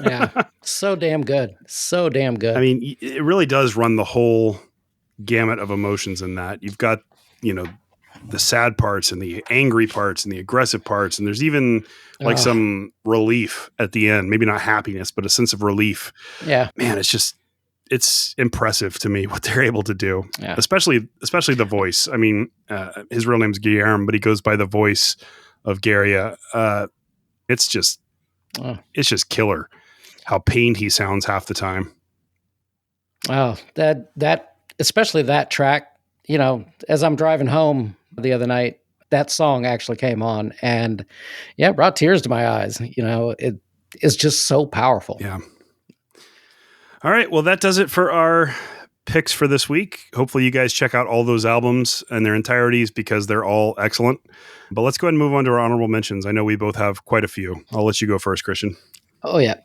Yeah. So damn good. So damn good. I mean, it really does run the whole gamut of emotions in that. You've got, the sad parts and the angry parts and the aggressive parts. And there's even like some relief at the end, maybe not happiness, but a sense of relief. Yeah. Man, it's impressive to me what they're able to do, especially the voice. I mean, his real name's Guillermo, but he goes by the voice of Garia. It's just killer how pained he sounds half the time. Oh, that especially that track, as I'm driving home the other night, that song actually came on and it brought tears to my eyes. It is just so powerful. Yeah. All right. Well, that does it for our picks for this week. Hopefully you guys check out all those albums and their entireties because they're all excellent. But let's go ahead and move on to our honorable mentions. I know we both have quite a few. I'll let you go first, Christian. Oh, yeah.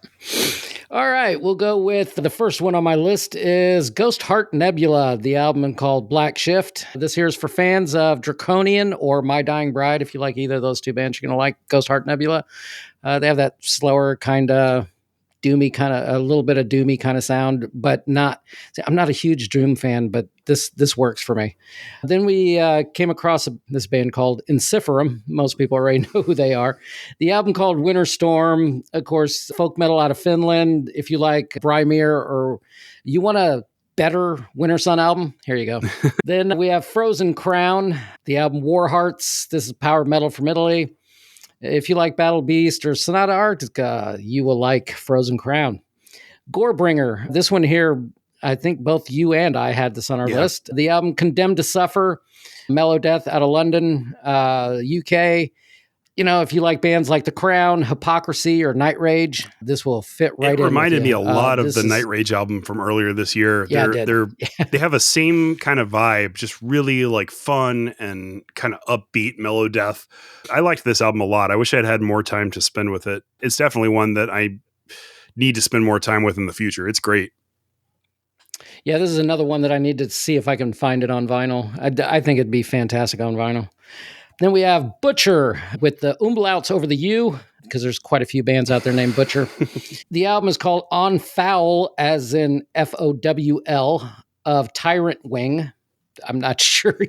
All right, we'll go with the first one on my list is Ghost Heart Nebula, the album called Black Shift. This here is for fans of Draconian or My Dying Bride. If you like either of those two bands, you're going to like Ghost Heart Nebula. They have that slower kind of doomy a little bit of doomy kind of sound, but not, I'm not a huge Doom fan, but this works for me. Then we came across this band called Inciferum. Most people already know who they are. The album called Winter Storm, of course, folk metal out of Finland. If you like Brymir or you want a better Winter Sun album, here you go. Then we have Frozen Crown, the album War Hearts. This is power metal from Italy. If you like Battle Beast or Sonata Arctica, you will like Frozen Crown. Gorebringer, this one here, I think both you and I had this on our list. The album Condemned to Suffer, Mellow Death out of London, UK. If you like bands like The Crown, Hypocrisy, or Night Rage, this will fit right in. It reminded me a lot of the Night Rage album from earlier this year. Yeah, they have a same kind of vibe, just really like fun and kind of upbeat mellow death. I liked this album a lot. I wish I'd had more time to spend with it. It's definitely one that I need to spend more time with in the future. It's great. Yeah, this is another one that I need to see if I can find it on vinyl. I think it'd be fantastic on vinyl. Then we have Butcher with the umlauts over the U, because there's quite a few bands out there named Butcher. The album is called On Foul, as in FOWL, of Tyrant Wing. I'm not sure.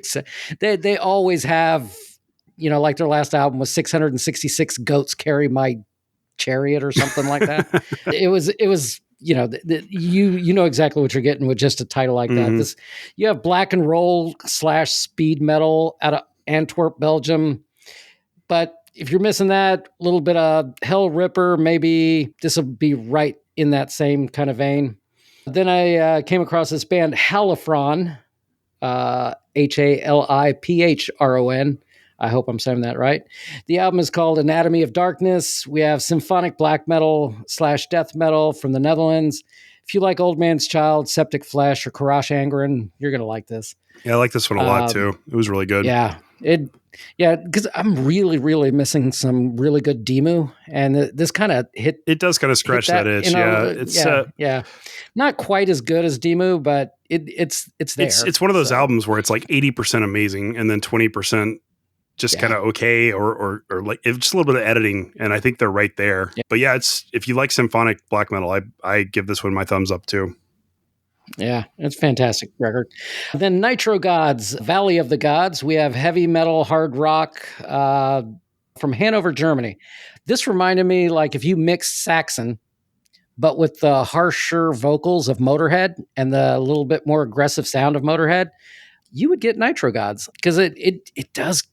They always have, like their last album was 666 Goats Carry My Chariot or something like that. It was you know exactly what you're getting with just a title like that. You have Black and Roll / speed metal out of Antwerp, Belgium. But if you're missing that, a little bit of Hell Ripper, maybe this will be right in that same kind of vein. Then I came across this band Halifron, Haliphron. I hope I'm saying that right. The album is called Anatomy of Darkness. We have symphonic black metal / death metal from the Netherlands. If you like Old Man's Child, Septic Flesh, or Karash Angren, you're going to like this. Yeah, I like this one a lot too. It was really good. Yeah. Because I'm really, really missing some really good demo, and this kind of hit. It does kind of scratch that itch. Not quite as good as demo, but it's there. It's one of those albums where it's like 80% amazing, and then 20% just kind of okay, or like it's just a little bit of editing, and I think they're right there. Yeah. But if you like symphonic black metal, I give this one my thumbs up too. Yeah, it's a fantastic record. Then Nitro Gods, Valley of the Gods. We have heavy metal, hard rock from Hanover, Germany. This reminded me like if you mixed Saxon, but with the harsher vocals of Motorhead and the little bit more aggressive sound of Motorhead, you would get Nitro Gods, because it does.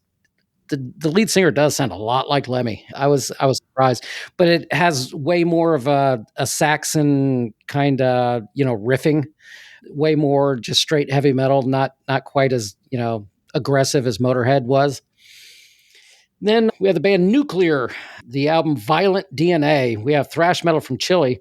The lead singer does sound a lot like Lemmy. I was surprised, but it has way more of a Saxon kind of riffing, way more just straight heavy metal, not quite as aggressive as Motorhead was. Then we have the band Nuclear, the album Violent DNA. We have thrash metal from Chile.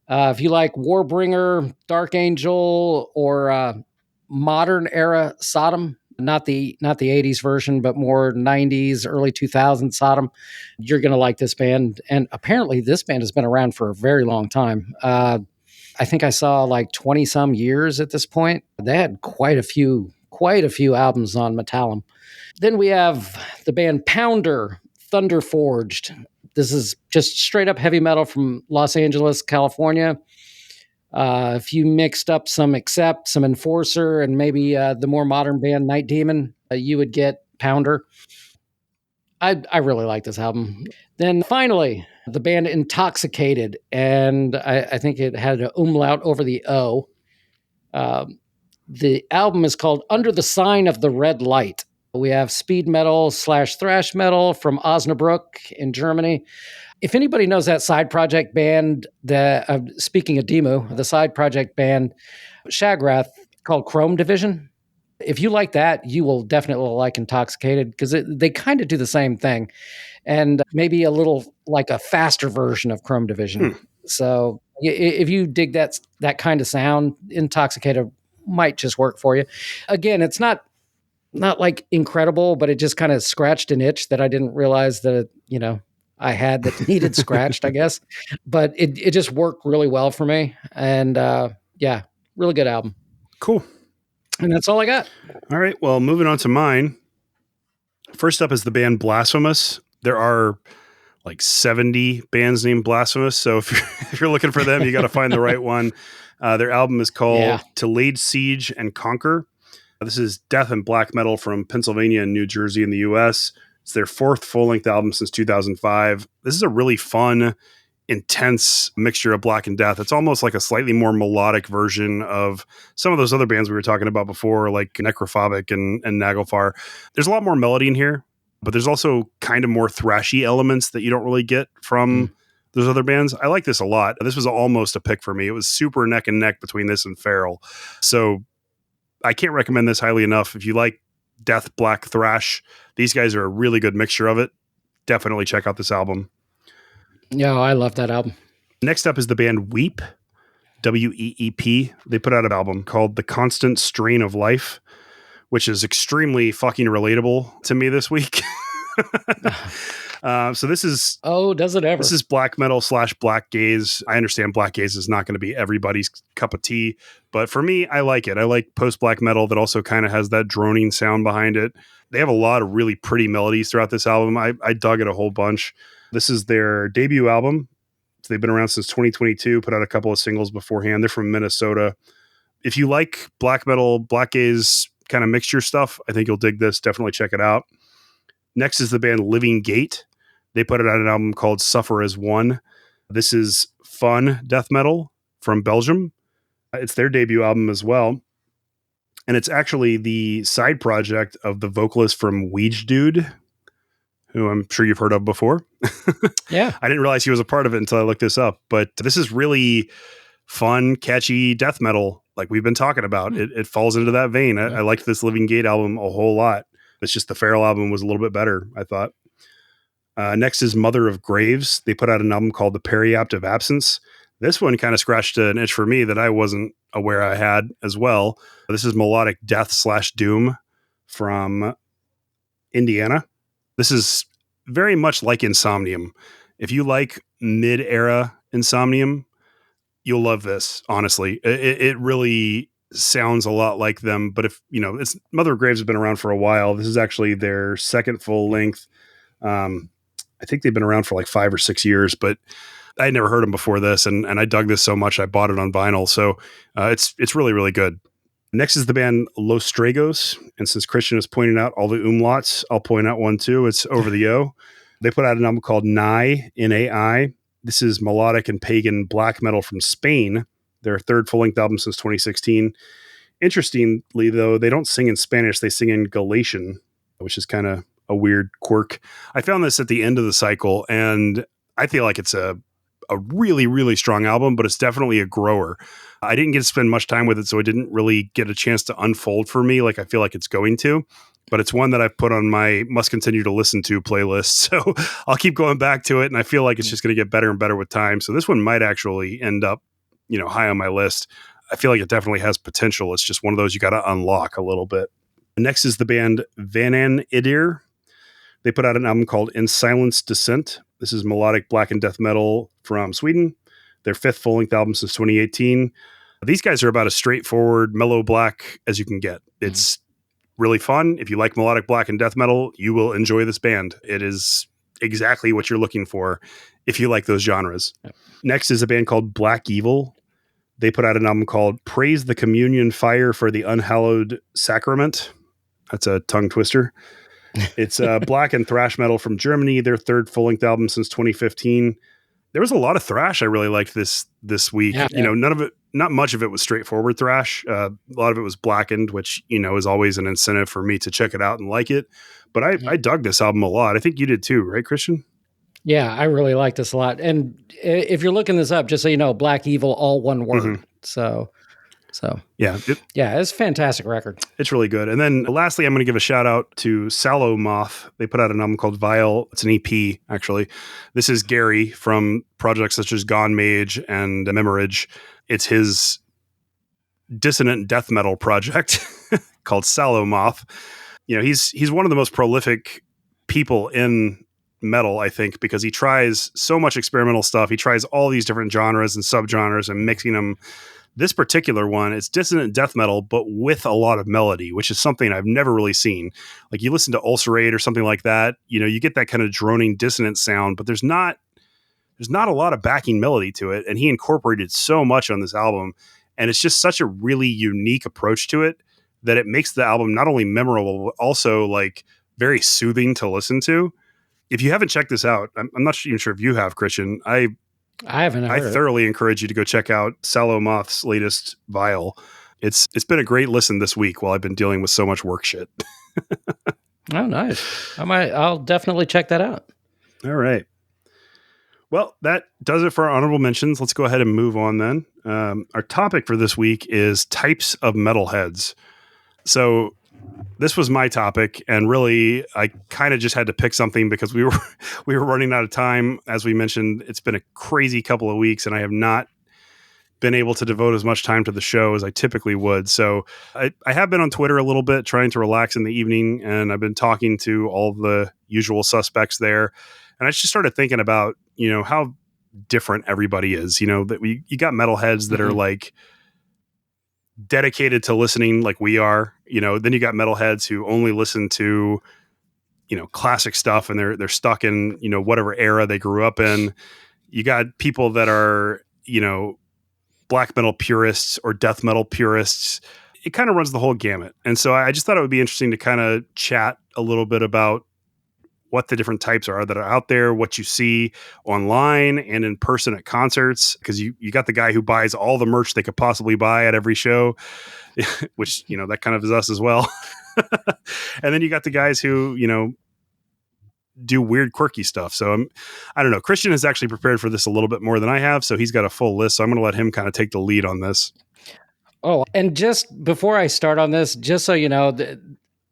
If you like Warbringer, Dark Angel, or modern era Sodom. Not the 80s version, but more 90s, early 2000s Sodom. You're going to like this band. And apparently this band has been around for a very long time. I think I saw like 20 some years at this point. They had quite a few albums on Metallum. Then we have the band Pounder, Thunder Forged. This is just straight up heavy metal from Los Angeles, California. If you mixed up some Accept, some Enforcer, and maybe the more modern band Night Demon, you would get Pounder. I really like this album. Then finally, the band Intoxicated, and I think it had an umlaut over the O. The album is called Under the Sign of the Red Light. We have speed metal / thrash metal from Osnabrück in Germany. If anybody knows that side project band, speaking of Demo, the side project band Shagrath called Chrome Division, if you like that, you will definitely like Intoxicated because they kind of do the same thing and maybe a little like a faster version of Chrome Division. So if you dig that kind of sound, Intoxicated might just work for you. Again, it's not like incredible, but it just kind of scratched an itch that I didn't realize that, I had that needed scratched, I guess. But it just worked really well for me. And yeah, really good album. Cool. And that's all I got. All right. Well, moving on to mine. First up is the band Blasphemous. There are like 70 bands named Blasphemous. So if you're looking for them, you got to find the right one. Their album is called To Lay Siege and Conquer. This is death and black metal from Pennsylvania and New Jersey in the US. It's their fourth full-length album since 2005. This is a really fun, intense mixture of black and death. It's almost like a slightly more melodic version of some of those other bands we were talking about before, like Necrophobic and Nagelfar. There's a lot more melody in here, but there's also kind of more thrashy elements that you don't really get from those other bands. I like this a lot. This was almost a pick for me. It was super neck and neck between this and Feral. So I can't recommend this highly enough. If you like death, black, thrash, these guys are a really good mixture of it. Definitely check out this album. Yeah, I love that album. Next up is the band Weep, W-E-E-P. They put out an album called The Constant Strain of Life, which is extremely fucking relatable to me this week. So this is... Oh, does it ever? This is black metal / black gaze. I understand black gaze is not going to be everybody's cup of tea, but for me, I like it. I like post-black metal that also kind of has that droning sound behind it. They have a lot of really pretty melodies throughout this album. I dug it a whole bunch. This is their debut album. So they've been around since 2022, put out a couple of singles beforehand. They're from Minnesota. If you like black metal, black gaze kind of mixture stuff, I think you'll dig this. Definitely check it out. Next is the band Living Gate. They put out an album called Suffer as One. This is fun death metal from Belgium. It's their debut album as well. And it's actually the side project of the vocalist from Weege Dude, who I'm sure you've heard of before. Yeah. I didn't realize he was a part of it until I looked this up. But this is really fun, catchy death metal like we've been talking about. It falls into that vein. I liked this Living Gate album a whole lot. It's just the Feral album was a little bit better, I thought. Next is Mother of Graves. They put out an album called The Periapt of Absence. This one kind of scratched an itch for me that I wasn't aware I had as well. This is melodic death / doom from Indiana. This is very much like Insomnium. If you like mid-era Insomnium, you'll love this, honestly. It really sounds a lot like them, but if, it's Mother of Graves has been around for a while. This is actually their second full length. I think they've been around for like 5 or 6 years, but I had never heard them before this, and I dug this so much I bought it on vinyl. So it's really, really good. Next is the band Los Stragos, and since Christian is pointing out all the umlauts, I'll point out one too. It's over the O. They put out an album called Nai, N-A-I. This is melodic and pagan black metal from Spain. Their third full-length album since 2016. Interestingly, though, they don't sing in Spanish. They sing in Galician, which is kind of a weird quirk. I found this at the end of the cycle, and I feel like it's a really, really strong album, but it's definitely a grower. I didn't get to spend much time with it, so it didn't really get a chance to unfold for me like I feel like it's going to. But it's one that I've put on my must continue to listen to playlist. So I'll keep going back to it, and I feel like it's just going to get better and better with time. So this one might actually end up, high on my list. I feel like it definitely has potential. It's just one of those you got to unlock a little bit. Next is the band Vanan Idir. They put out an album called In Silence Descent. This is melodic black and death metal from Sweden. Their fifth full-length album since 2018. These guys are about as straightforward, mellow black as you can get. It's really fun. If you like melodic black and death metal, you will enjoy this band. It's exactly what you're looking for if you like those genres. Yep. Next is a band called Black Evil. They put out an album called Praise the Communion Fire for the Unhallowed Sacrament. That's a tongue twister. It's black and thrash metal from Germany, their third full-length album since 2015. There was a lot of thrash I really liked this week. Yeah. You know, not much of it was straightforward thrash. A lot of it was blackened, which, you know, is always an incentive for me to check it out and like it. But I dug this album a lot. I think you did too, right, Christian? Yeah, I really like this a lot. And if you're looking this up, just so you know, Black Evil, all one word. Mm-hmm. So yeah, it's a fantastic record. It's really good. And then lastly, I'm going to give a shout out to Sallow Moth. They put out an album called Vile. It's an EP, actually. This is Gary from projects such as Gone Mage and Memorage. It's his dissonant death metal project called Sallow Moth. You know, he's one of the most prolific people in metal, I think, because he tries so much experimental stuff. He tries all these different genres and subgenres and mixing them. This particular one, it's dissonant death metal, but with a lot of melody, which is something I've never really seen. Like you listen to Ulcerate or something like that, you know, you get that kind of droning dissonant sound, but there's not a lot of backing melody to it. And he incorporated so much on this album. And it's just such a really unique approach to it that it makes the album not only memorable, but also like very soothing to listen to. If you haven't checked this out, I'm not even sure if you have, Christian. I haven't heard it. thoroughly encourage you to go check out Sallow Moth's latest Vile. It's been a great listen this week while I've been dealing with so much work shit. Oh, nice. I'll definitely check that out. All right. Well, that does it for our honorable mentions. Let's go ahead and move on then. Our topic for this week is types of metalheads. So this was my topic, and really I kind of just had to pick something because we were running out of time. As we mentioned, it's been a crazy couple of weeks, and I have not been able to devote as much time to the show as I typically would. So I have been on Twitter a little bit, trying to relax in the evening, and I've been talking to all the usual suspects there. And I just started thinking about, you know, how different everybody is. You know, that you got metalheads that are like dedicated to listening like we are, you know, then you got metalheads who only listen to, you know, classic stuff, and they're stuck in, you know, whatever era they grew up in. You got people that are, you know, black metal purists or death metal purists. It kind of runs the whole gamut. And so I just thought it would be interesting to kind of chat a little bit about what the different types are that are out there, what you see online and in person at concerts, because you got the guy who buys all the merch they could possibly buy at every show, which, you know, that kind of is us as well. And then you got the guys who, you know, do weird, quirky stuff. So I don't know. Christian has actually prepared for this a little bit more than I have, so he's got a full list. So I'm going to let him kind of take the lead on this. Oh, and just before I start on this, just so you know,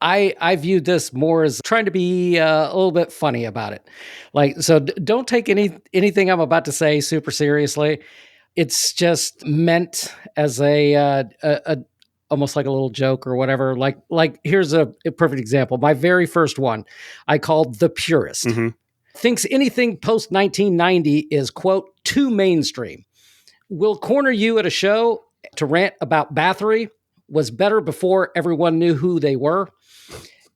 I view this more as trying to be a little bit funny about it. Like, so don't take anything I'm about to say super seriously. It's just meant as a almost like a little joke or whatever. Like here's a perfect example. My very first one, I called The Purist. Mm-hmm. Thinks anything post 1990 is, quote, too mainstream. Will corner you at a show to rant about Bathory. Was better before everyone knew who they were.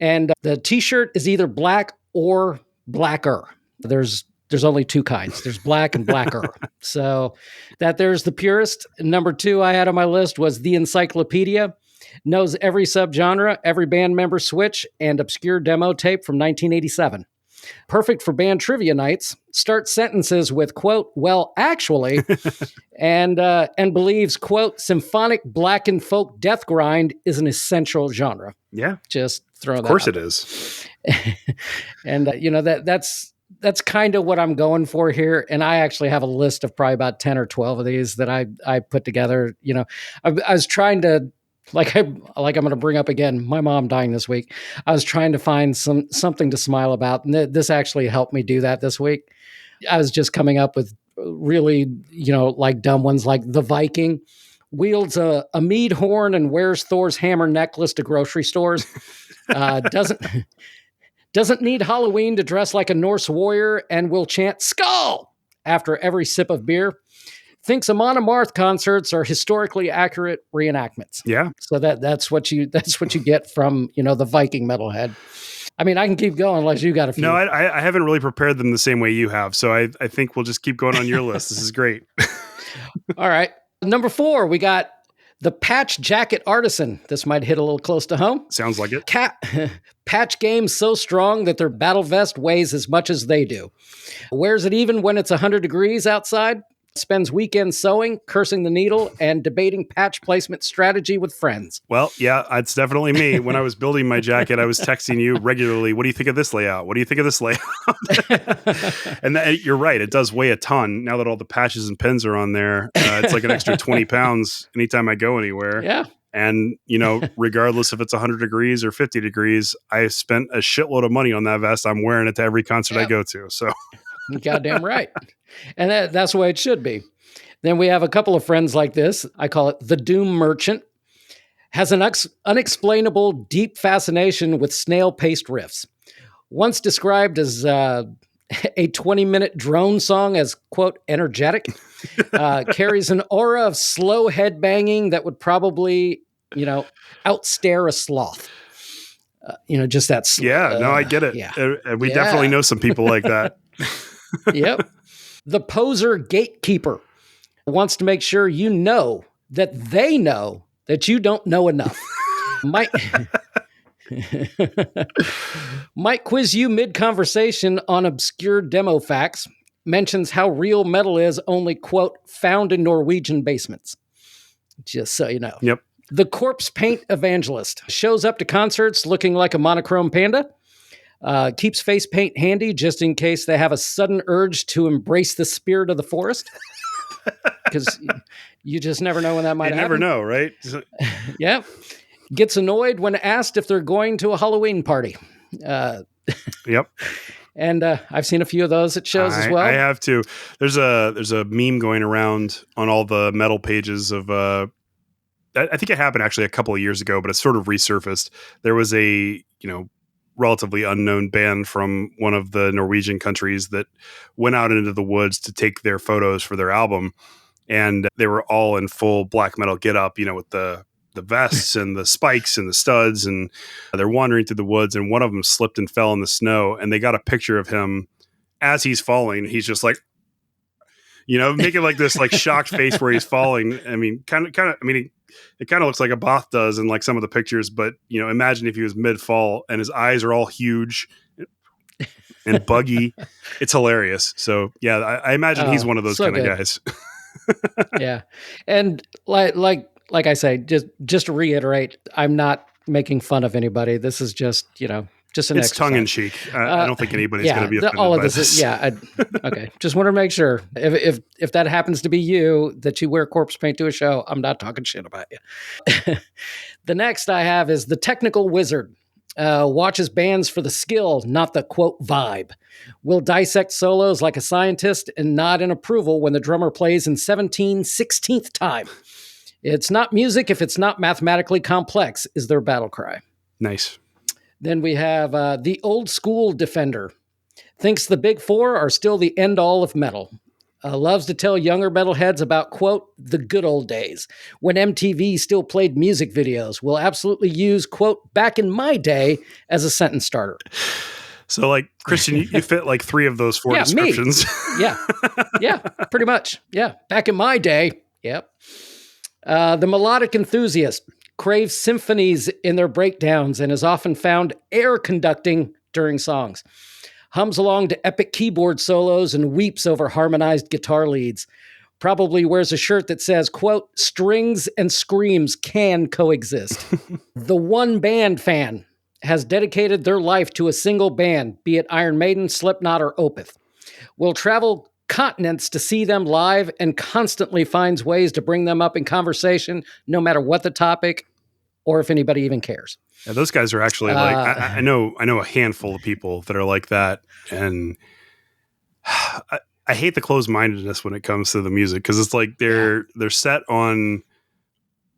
And the t-shirt is either black or blacker. There's only two kinds. There's black and blacker. So there's The Purist. Number 2 I had on my list was The Encyclopedia. Knows every subgenre, every band member switch, and obscure demo tape from 1987. Perfect for band trivia nights. Starts sentences with, quote, well, actually, and believes, quote, symphonic black and folk death grind is an essential genre. Yeah. Just throw that out. Of course it is. And, you know, that's kind of what I'm going for here. And I actually have a list of probably about 10 or 12 of these that I put together. You know, I was trying to, I'm going to bring up again, my mom dying this week. I was trying to find something to smile about. And this actually helped me do that this week. I was just coming up with really, you know, like dumb ones, like the Viking wields a mead horn and wears Thor's hammer necklace to grocery stores. Doesn't need Halloween to dress like a Norse warrior and will chant skull after every sip of beer. Thinks Amon Amarth concerts are historically accurate reenactments. Yeah. So that's what you get from, you know, the Viking metalhead. I mean, I can keep going unless you got a few. No, I haven't really prepared them the same way you have. So I think we'll just keep going on your list. This is great. All right. Number 4, we got the Patch Jacket Artisan. This might hit a little close to home. Sounds like it. Patch game so strong that their battle vest weighs as much as they do. Wears it even when it's 100 degrees outside. Spends weekends sewing, cursing the needle, and debating patch placement strategy with friends. Well, yeah, it's definitely me. When I was building my jacket, I was texting you regularly. What do you think of this layout? What do you think of this layout? And you're right. It does weigh a ton. Now that all the patches and pins are on there, it's like an extra 20 pounds anytime I go anywhere. Yeah. And, regardless if it's 100 degrees or 50 degrees, I spent a shitload of money on that vest. I'm wearing it to every concert I go to. So, goddamn right. And that's the way it should be. Then we have a couple of friends like this. I call it the Doom Merchant. Has an unexplainable deep fascination with snail paste riffs. Once described as a 20-minute drone song as, quote, energetic, carries an aura of slow headbanging that would probably, outstare a sloth. Just that. I get it. Yeah. And we definitely know some people like that. Yep. The poser gatekeeper wants to make sure you know that they know that you don't know enough. Might quiz you mid-conversation on obscure demo facts. Mentions how real metal is only, quote, found in Norwegian basements. Just so you know. Yep. The corpse paint evangelist shows up to concerts looking like a monochrome panda. Keeps face paint handy just in case they have a sudden urge to embrace the spirit of the forest. Because you just never know when that might happen. You never know, right? Yeah. Gets annoyed when asked if they're going to a Halloween party. Yep. And I've seen a few of those at shows as well. I have too. There's a meme going around on all the metal pages of I think it happened actually a couple of years ago, but it's sort of resurfaced. There was a, relatively unknown band from one of the Norwegian countries that went out into the woods to take their photos for their album. And they were all in full black metal get up, with the vests and the spikes and the studs. And they're wandering through the woods, and one of them slipped and fell in the snow. And they got a picture of him as he's falling. He's just like, making like this like shocked face where he's falling. I mean, it kind of looks like a Both does in like some of the pictures, but imagine if he was mid fall and his eyes are all huge and buggy. It's hilarious. So yeah, I imagine he's one of those kind of guys. Yeah. And like I say, just to reiterate, I'm not making fun of anybody. This is just, just an it's exercise. Tongue in cheek. I don't think anybody's going to be offended all of by this. Okay. Just want to make sure if that happens to be you, that you wear corpse paint to a show, I'm not talking shit about you. The next I have is the technical wizard. Watches bands for the skill, not the, quote, vibe. Will dissect solos like a scientist and nod in approval when the drummer plays in 17/16th time. It's not music if it's not mathematically complex, is their battle cry. Nice. Then we have the old school defender. Thinks the big four are still the end all of metal. Loves to tell younger metalheads about, quote, the good old days, when MTV still played music videos. Will absolutely use, quote, back in my day as a sentence starter. So, like, Christian, you fit like 3 of those 4 descriptions. Me. Yeah, pretty much. Yeah, back in my day. Yep. The melodic enthusiast craves symphonies in their breakdowns and is often found air conducting during songs. Hums along to epic keyboard solos and weeps over harmonized guitar leads. Probably wears a shirt that says, quote, strings and screams can coexist. The one band fan has dedicated their life to a single band, be it Iron Maiden, Slipknot, or Opeth. Will travel continents to see them live and constantly finds ways to bring them up in conversation, no matter what the topic or if anybody even cares. Yeah, those guys are actually like, I know a handful of people that are like that. And I hate the closed-mindedness when it comes to the music, because it's like they're set on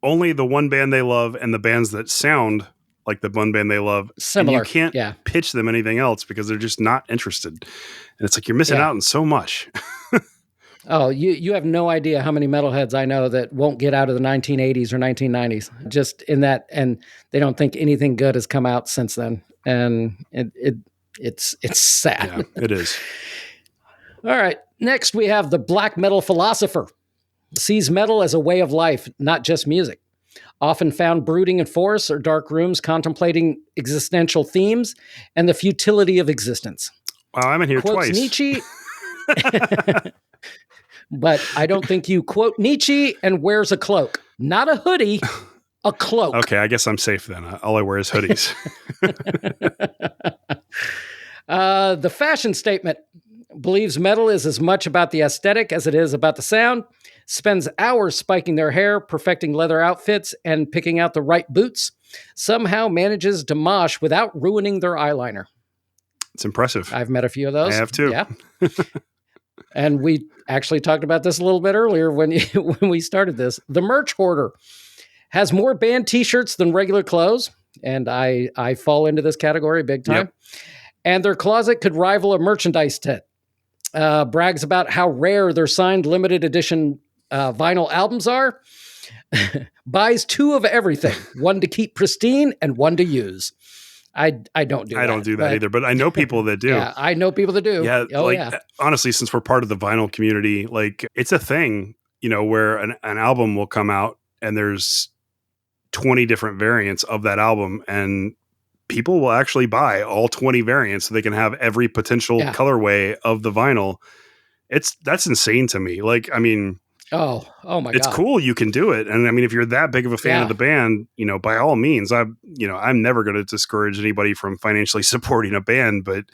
only the one band they love and the bands that sound like the one band they love. Similar. And you can't pitch them anything else because they're just not interested. And it's like you're missing out on so much. Oh, you have no idea how many metalheads I know that won't get out of the 1980s or 1990s. Just in that, and they don't think anything good has come out since then. and it's sad. Yeah, it is. All right. Next, we have the black metal philosopher. Sees metal as a way of life, not just music. Often found brooding in forests or dark rooms, contemplating existential themes and the futility of existence. Wow, I'm in here Quotes twice. Nietzsche, but I don't think you quote Nietzsche and wears a cloak. Not a hoodie, a cloak. Okay, I guess I'm safe then. All I wear is hoodies. The fashion statement believes metal is as much about the aesthetic as it is about the sound, spends hours spiking their hair, perfecting leather outfits, and picking out the right boots, somehow manages to mosh without ruining their eyeliner. It's impressive. I've met a few of those. I have too. Yeah. And we actually talked about this a little bit earlier when we started this. The merch hoarder has more band t-shirts than regular clothes, and I fall into this category big time. Yep. And their closet could rival a merchandise tent. Brags about how rare their signed limited edition vinyl albums are. Buys 2 of everything, one to keep pristine and one to use. I don't do that. I don't do that either, but I know people that do. Yeah, I know people that do. Yeah, oh, like, yeah. Honestly, since we're part of the vinyl community, like it's a thing, where an album will come out and there's 20 different variants of that album, and people will actually buy all 20 variants so they can have every potential colorway of the vinyl. That's insane to me. Like, I mean, oh my God. It's cool. You can do it. And I mean, if you're that big of a fan of the band, by all means, I'm never going to discourage anybody from financially supporting a band, but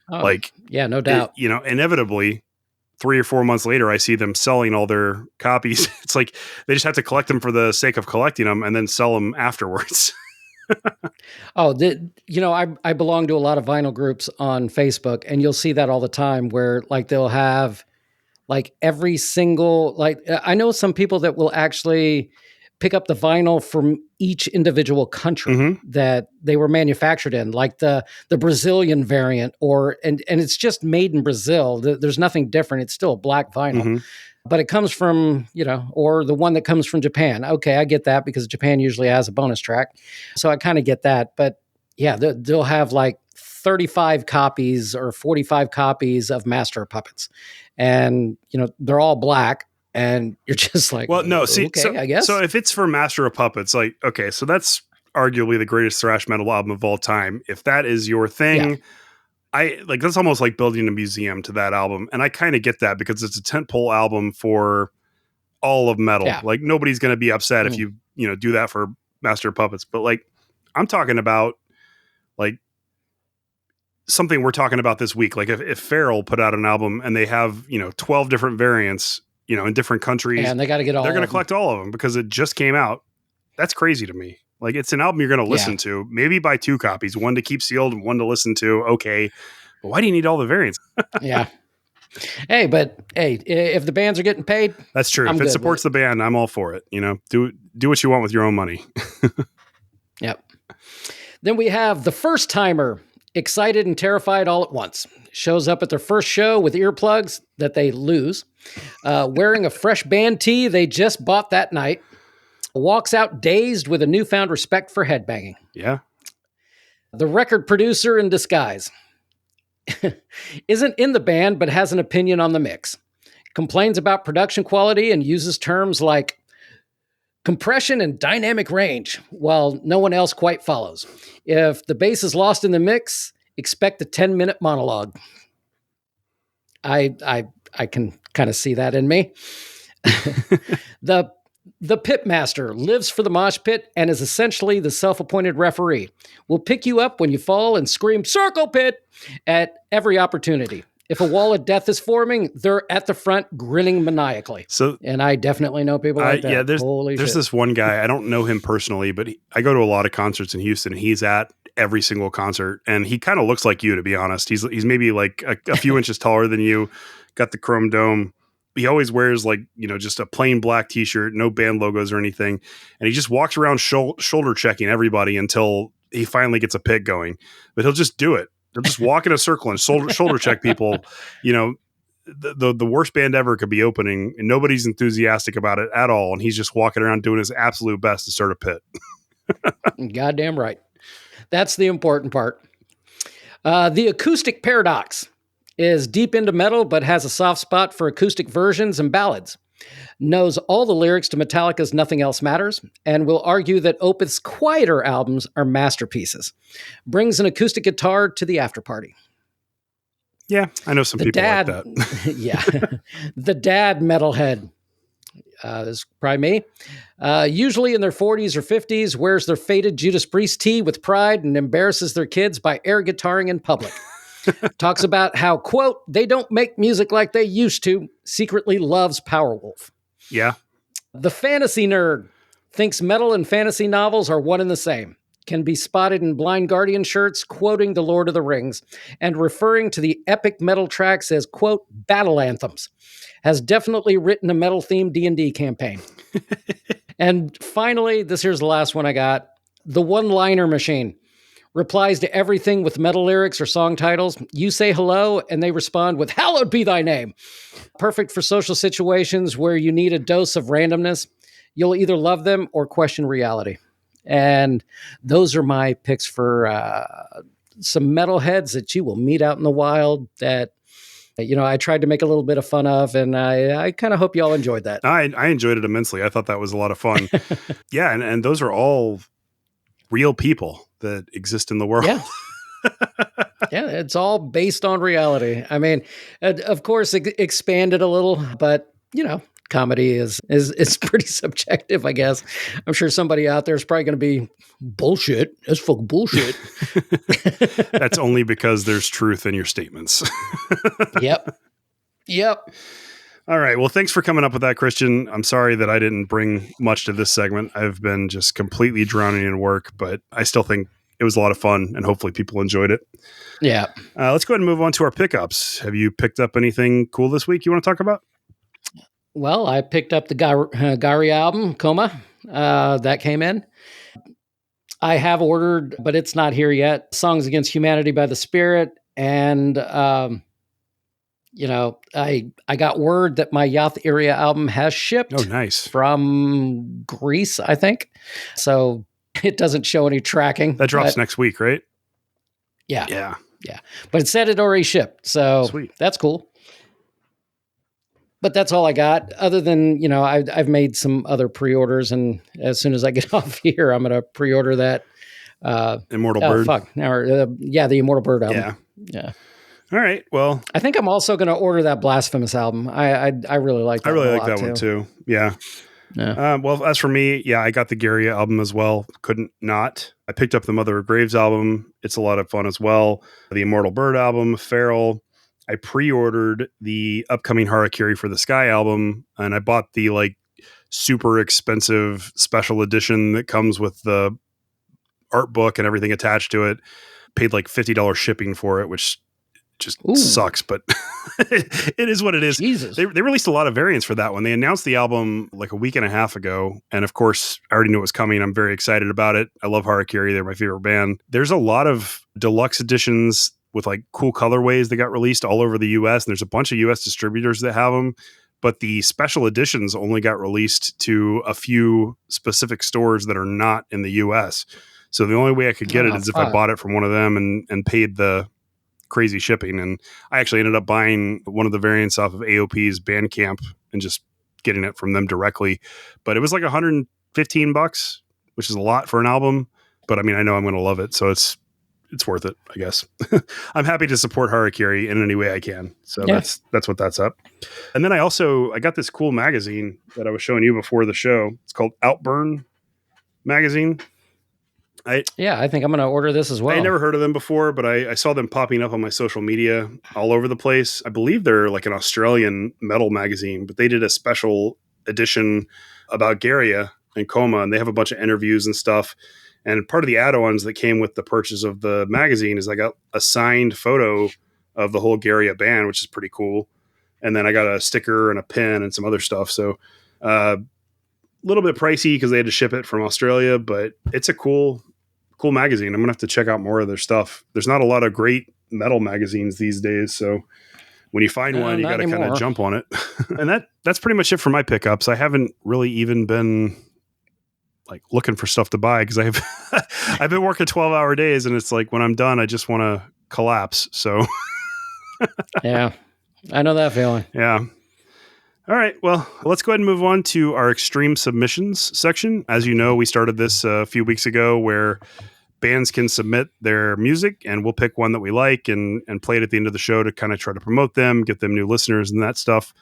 no doubt. Inevitably 3 or 4 months later, I see them selling all their copies. It's like, they just have to collect them for the sake of collecting them and then sell them afterwards. I belong to a lot of vinyl groups on Facebook, and you'll see that all the time where like they'll have like every single, like I know some people that will actually pick up the vinyl from each individual country that they were manufactured in, like the Brazilian variant, and it's just made in Brazil. There's nothing different. It's still a black vinyl. But it comes from, or the one that comes from Japan. Okay, I get that because Japan usually has a bonus track. So I kind of get that. But yeah, they'll have like 35 copies or 45 copies of Master of Puppets. And, they're all black. And you're just like, well, no, see, okay, so, I guess. So if it's for Master of Puppets, like, okay, so that's arguably the greatest thrash metal album of all time. If that is your thing, that's almost like building a museum to that album. And I kind of get that because it's a tentpole album for all of metal. Yeah. Like nobody's going to be upset if you do that for Master of Puppets. But like, I'm talking about like something we're talking about this week. Like if Feral put out an album and they have, 12 different variants, in different countries, and they got to get all they're going to collect all of them because it just came out. That's crazy to me. Like it's an album you're going to listen to, maybe buy 2 copies, one to keep sealed and one to listen to. Okay. But why do you need all the variants? Yeah. Hey, if the bands are getting paid, that's true. If it supports the band, I'm all for it. Do what you want with your own money. Yep. Then we have the first timer, excited and terrified all at once. Shows up at their first show with earplugs that they lose, wearing a fresh band tee they just bought that night. Walks out dazed with a newfound respect for headbanging. Yeah. The record producer in disguise. Isn't in the band, but has an opinion on the mix. Complains about production quality and uses terms like compression and dynamic range, while no one else quite follows. If the bass is lost in the mix, expect a 10-minute monologue. I can kind of see that in me. The pit master lives for the mosh pit and is essentially the self-appointed referee. Will pick you up when you fall and scream, "Circle pit!" at every opportunity. If a wall of death is forming, they're at the front grinning maniacally. And I definitely know people like that. Yeah, there's this one guy, I don't know him personally, but I go to a lot of concerts in Houston. He's at every single concert, and he kind of looks like you, to be honest. He's maybe like a few inches taller than you, got the chrome dome. He always wears like, just a plain black t-shirt, no band logos or anything. And he just walks around shoulder checking everybody until he finally gets a pit going. But he'll just do it. He'll just walk in a circle and shoulder check people. The worst band ever could be opening and nobody's enthusiastic about it at all. And he's just walking around doing his absolute best to start a pit. Goddamn right. That's the important part. The Acoustic Paradox is deep into metal, but has a soft spot for acoustic versions and ballads. Knows all the lyrics to Metallica's Nothing Else Matters, and will argue that Opeth's quieter albums are masterpieces. Brings an acoustic guitar to the after party. Yeah, I know some people like that. Yeah. The dad metalhead. This is probably me. Usually in their 40s or 50s, wears their faded Judas Priest tee with pride and embarrasses their kids by air guitaring in public. Talks about how, quote, they don't make music like they used to, secretly loves Powerwolf. Yeah. The fantasy nerd thinks metal and fantasy novels are one and the same. Can be spotted in Blind Guardian shirts quoting The Lord of the Rings and referring to the epic metal tracks as, quote, battle anthems. Has definitely written a metal-themed D&D campaign. And finally, this here's the last one I got. The one-liner machine. Replies to everything with metal lyrics or song titles. You say hello, and they respond with, hallowed be thy name. Perfect for social situations where you need a dose of randomness. You'll either love them or question reality. And those are my picks for some metalheads that you will meet out in the wild that, you know, I tried to make a little bit of fun of, and I kind of hope you all enjoyed that. I enjoyed it immensely. I thought that was a lot of fun. Yeah, and those are all real people that exist in the world. Yeah. Yeah, it's all based on reality. I mean, of course, expanded a little, but, you know, comedy is pretty subjective, I guess. I'm sure somebody out there is probably going to be bullshit. That's fucking bullshit. That's only because there's truth in your statements. Yep. All right. Well, thanks for coming up with that, Christian. I'm sorry that I didn't bring much to this segment. I've been just completely drowning in work, but I still think it was a lot of fun, and hopefully people enjoyed it. Yeah. Let's go ahead and move on to our pickups. Have you picked up anything cool this week you want to talk about? Well, I picked up the Gary album, Coma. That came in. I have ordered, but it's not here yet, Songs Against Humanity by the Spirit. And, you know, I got word that my Yath Area album has shipped. Oh, nice. From Greece, I think. So it doesn't show any tracking. That drops next week, right? Yeah. Yeah. Yeah. But it said it already shipped. So sweet. That's cool. But that's all I got. Other than, you know, I've made some other pre-orders, and as soon as I get off here, I'm going to pre-order that. Immortal Bird. The Immortal Bird album. Yeah. All right. Well, I think I'm also going to order that Blasphemous album. I really like that. I really like that one too. Yeah. Well, as for me, yeah, I got the Garia album as well. Couldn't not. I picked up the Mother of Graves album. It's a lot of fun as well. The Immortal Bird album, Feral. I pre-ordered the upcoming Harakiri for the Sky album, and I bought the like super expensive special edition that comes with the art book and everything attached to it. Paid like $50 shipping for it, which just sucks, but it is what it is. Jesus. They released a lot of variants for that one. They announced the album like a week and a half ago, and of course, I already knew it was coming. I'm very excited about it. I love Harakiri. They're my favorite band. There's a lot of deluxe editions with like cool colorways that got released all over the US. And there's a bunch of US distributors that have them, but the special editions only got released to a few specific stores that are not in the US. So the only way I could get it is if I bought it from one of them and paid the crazy shipping. And I actually ended up buying one of the variants off of AOP's Bandcamp and just getting it from them directly. But it was like $115, which is a lot for an album. But I mean, I know I'm going to love it. So it's worth it, I guess. I'm happy to support Harakiri in any way I can. So that's what that's up. And then I got this cool magazine that I was showing you before the show. It's called Outburn Magazine. I think I'm going to order this as well. I never heard of them before, but I saw them popping up on my social media all over the place. I believe they're like an Australian metal magazine, but they did a special edition about Garia and Coma, and they have a bunch of interviews and stuff. And part of the add-ons that came with the purchase of the magazine is I got a signed photo of the whole Garia band, which is pretty cool. And then I got a sticker and a pin and some other stuff. So a little bit pricey because they had to ship it from Australia, but it's a cool magazine. I'm going to have to check out more of their stuff. There's not a lot of great metal magazines these days. So when you find one, you got to kind of jump on it. And that's pretty much it for my pickups. I haven't really even been like looking for stuff to buy because I've been working 12-hour days, and it's like when I'm done, I just want to collapse. So Yeah, I know that feeling. yeah. All right. Well, let's go ahead and move on to our extreme submissions section. As you know, we started this a few weeks ago where bands can submit their music and we'll pick one that we like and play it at the end of the show to kind of try to promote them, get them new listeners and that stuff.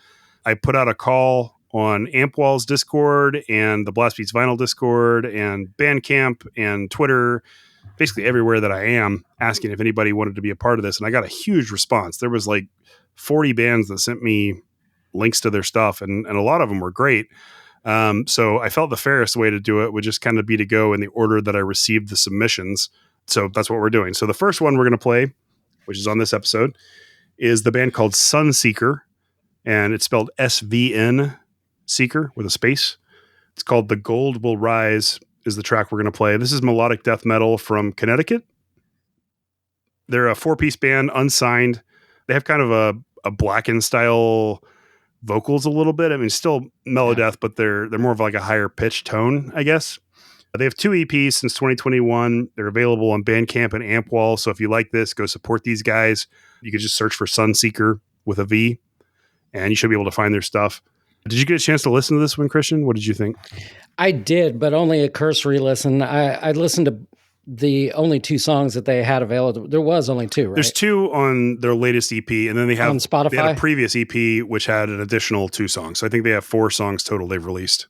I put out a call on Ampwall's Discord and the Blast Beats Vinyl Discord and Bandcamp and Twitter, basically everywhere that I am, asking if anybody wanted to be a part of this. And I got a huge response. There was like 40 bands that sent me links to their stuff, and a lot of them were great. So I felt the fairest way to do it would just kind of be to go in the order that I received the submissions. So that's what we're doing. So the first one we're going to play, which is on this episode, is the band called Svn.Seeker, and it's spelled Svn.Seeker with a space. It's called The Gold Will Rise is the track we're going to play. This is melodic death metal from Connecticut. They're a 4-piece band, unsigned. They have kind of a Blackened style vocals a little bit. I mean, still melodeath, but they're more of like a higher pitched tone, I guess. They have 2 EPs since 2021. They're available on Bandcamp and Ampwall. So if you like this, go support these guys. You could just search for Svn.Seeker with a V, and you should be able to find their stuff. Did you get a chance to listen to this one, Christian? What did you think? I did, but only a cursory listen. I listened to the only 2 songs that they had available. There was only 2, right? There's 2 on their latest EP, and then they have on Spotify. They had a previous EP which had an additional 2 songs. So I think they have 4 songs total they've released.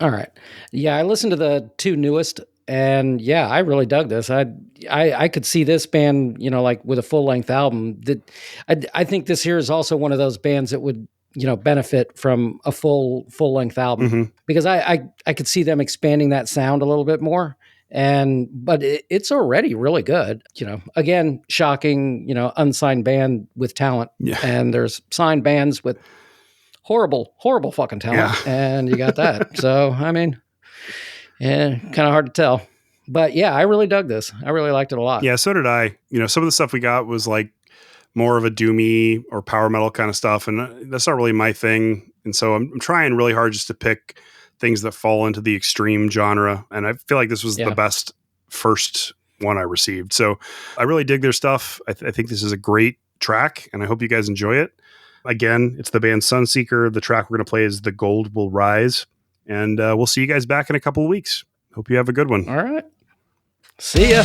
All right. Yeah, I listened to the 2 newest, and yeah, I really dug this. I could see this band, like with a full length album. That I think this here is also one of those bands that would benefit from a full length album, because I could see them expanding that sound a little bit more. But it's already really good. Again, shocking, unsigned band with talent. Yeah. And there's signed bands with horrible fucking talent. Yeah. And you got that. So, I mean, kind of hard to tell. But yeah, I really dug this. I really liked it a lot. Yeah, so did I. Some of the stuff we got was like more of a doomy or power metal kind of stuff, and that's not really my thing. And so I'm trying really hard just to pick things that fall into the extreme genre, and I feel like this was the best first one I received. So I really dig their stuff. I think this is a great track, and I hope you guys enjoy it. Again, it's the band Svn.Seeker. The track we're going to play is The Gold Will Rise, and we'll see you guys back in a couple of weeks. Hope you have a good one. All right. See ya.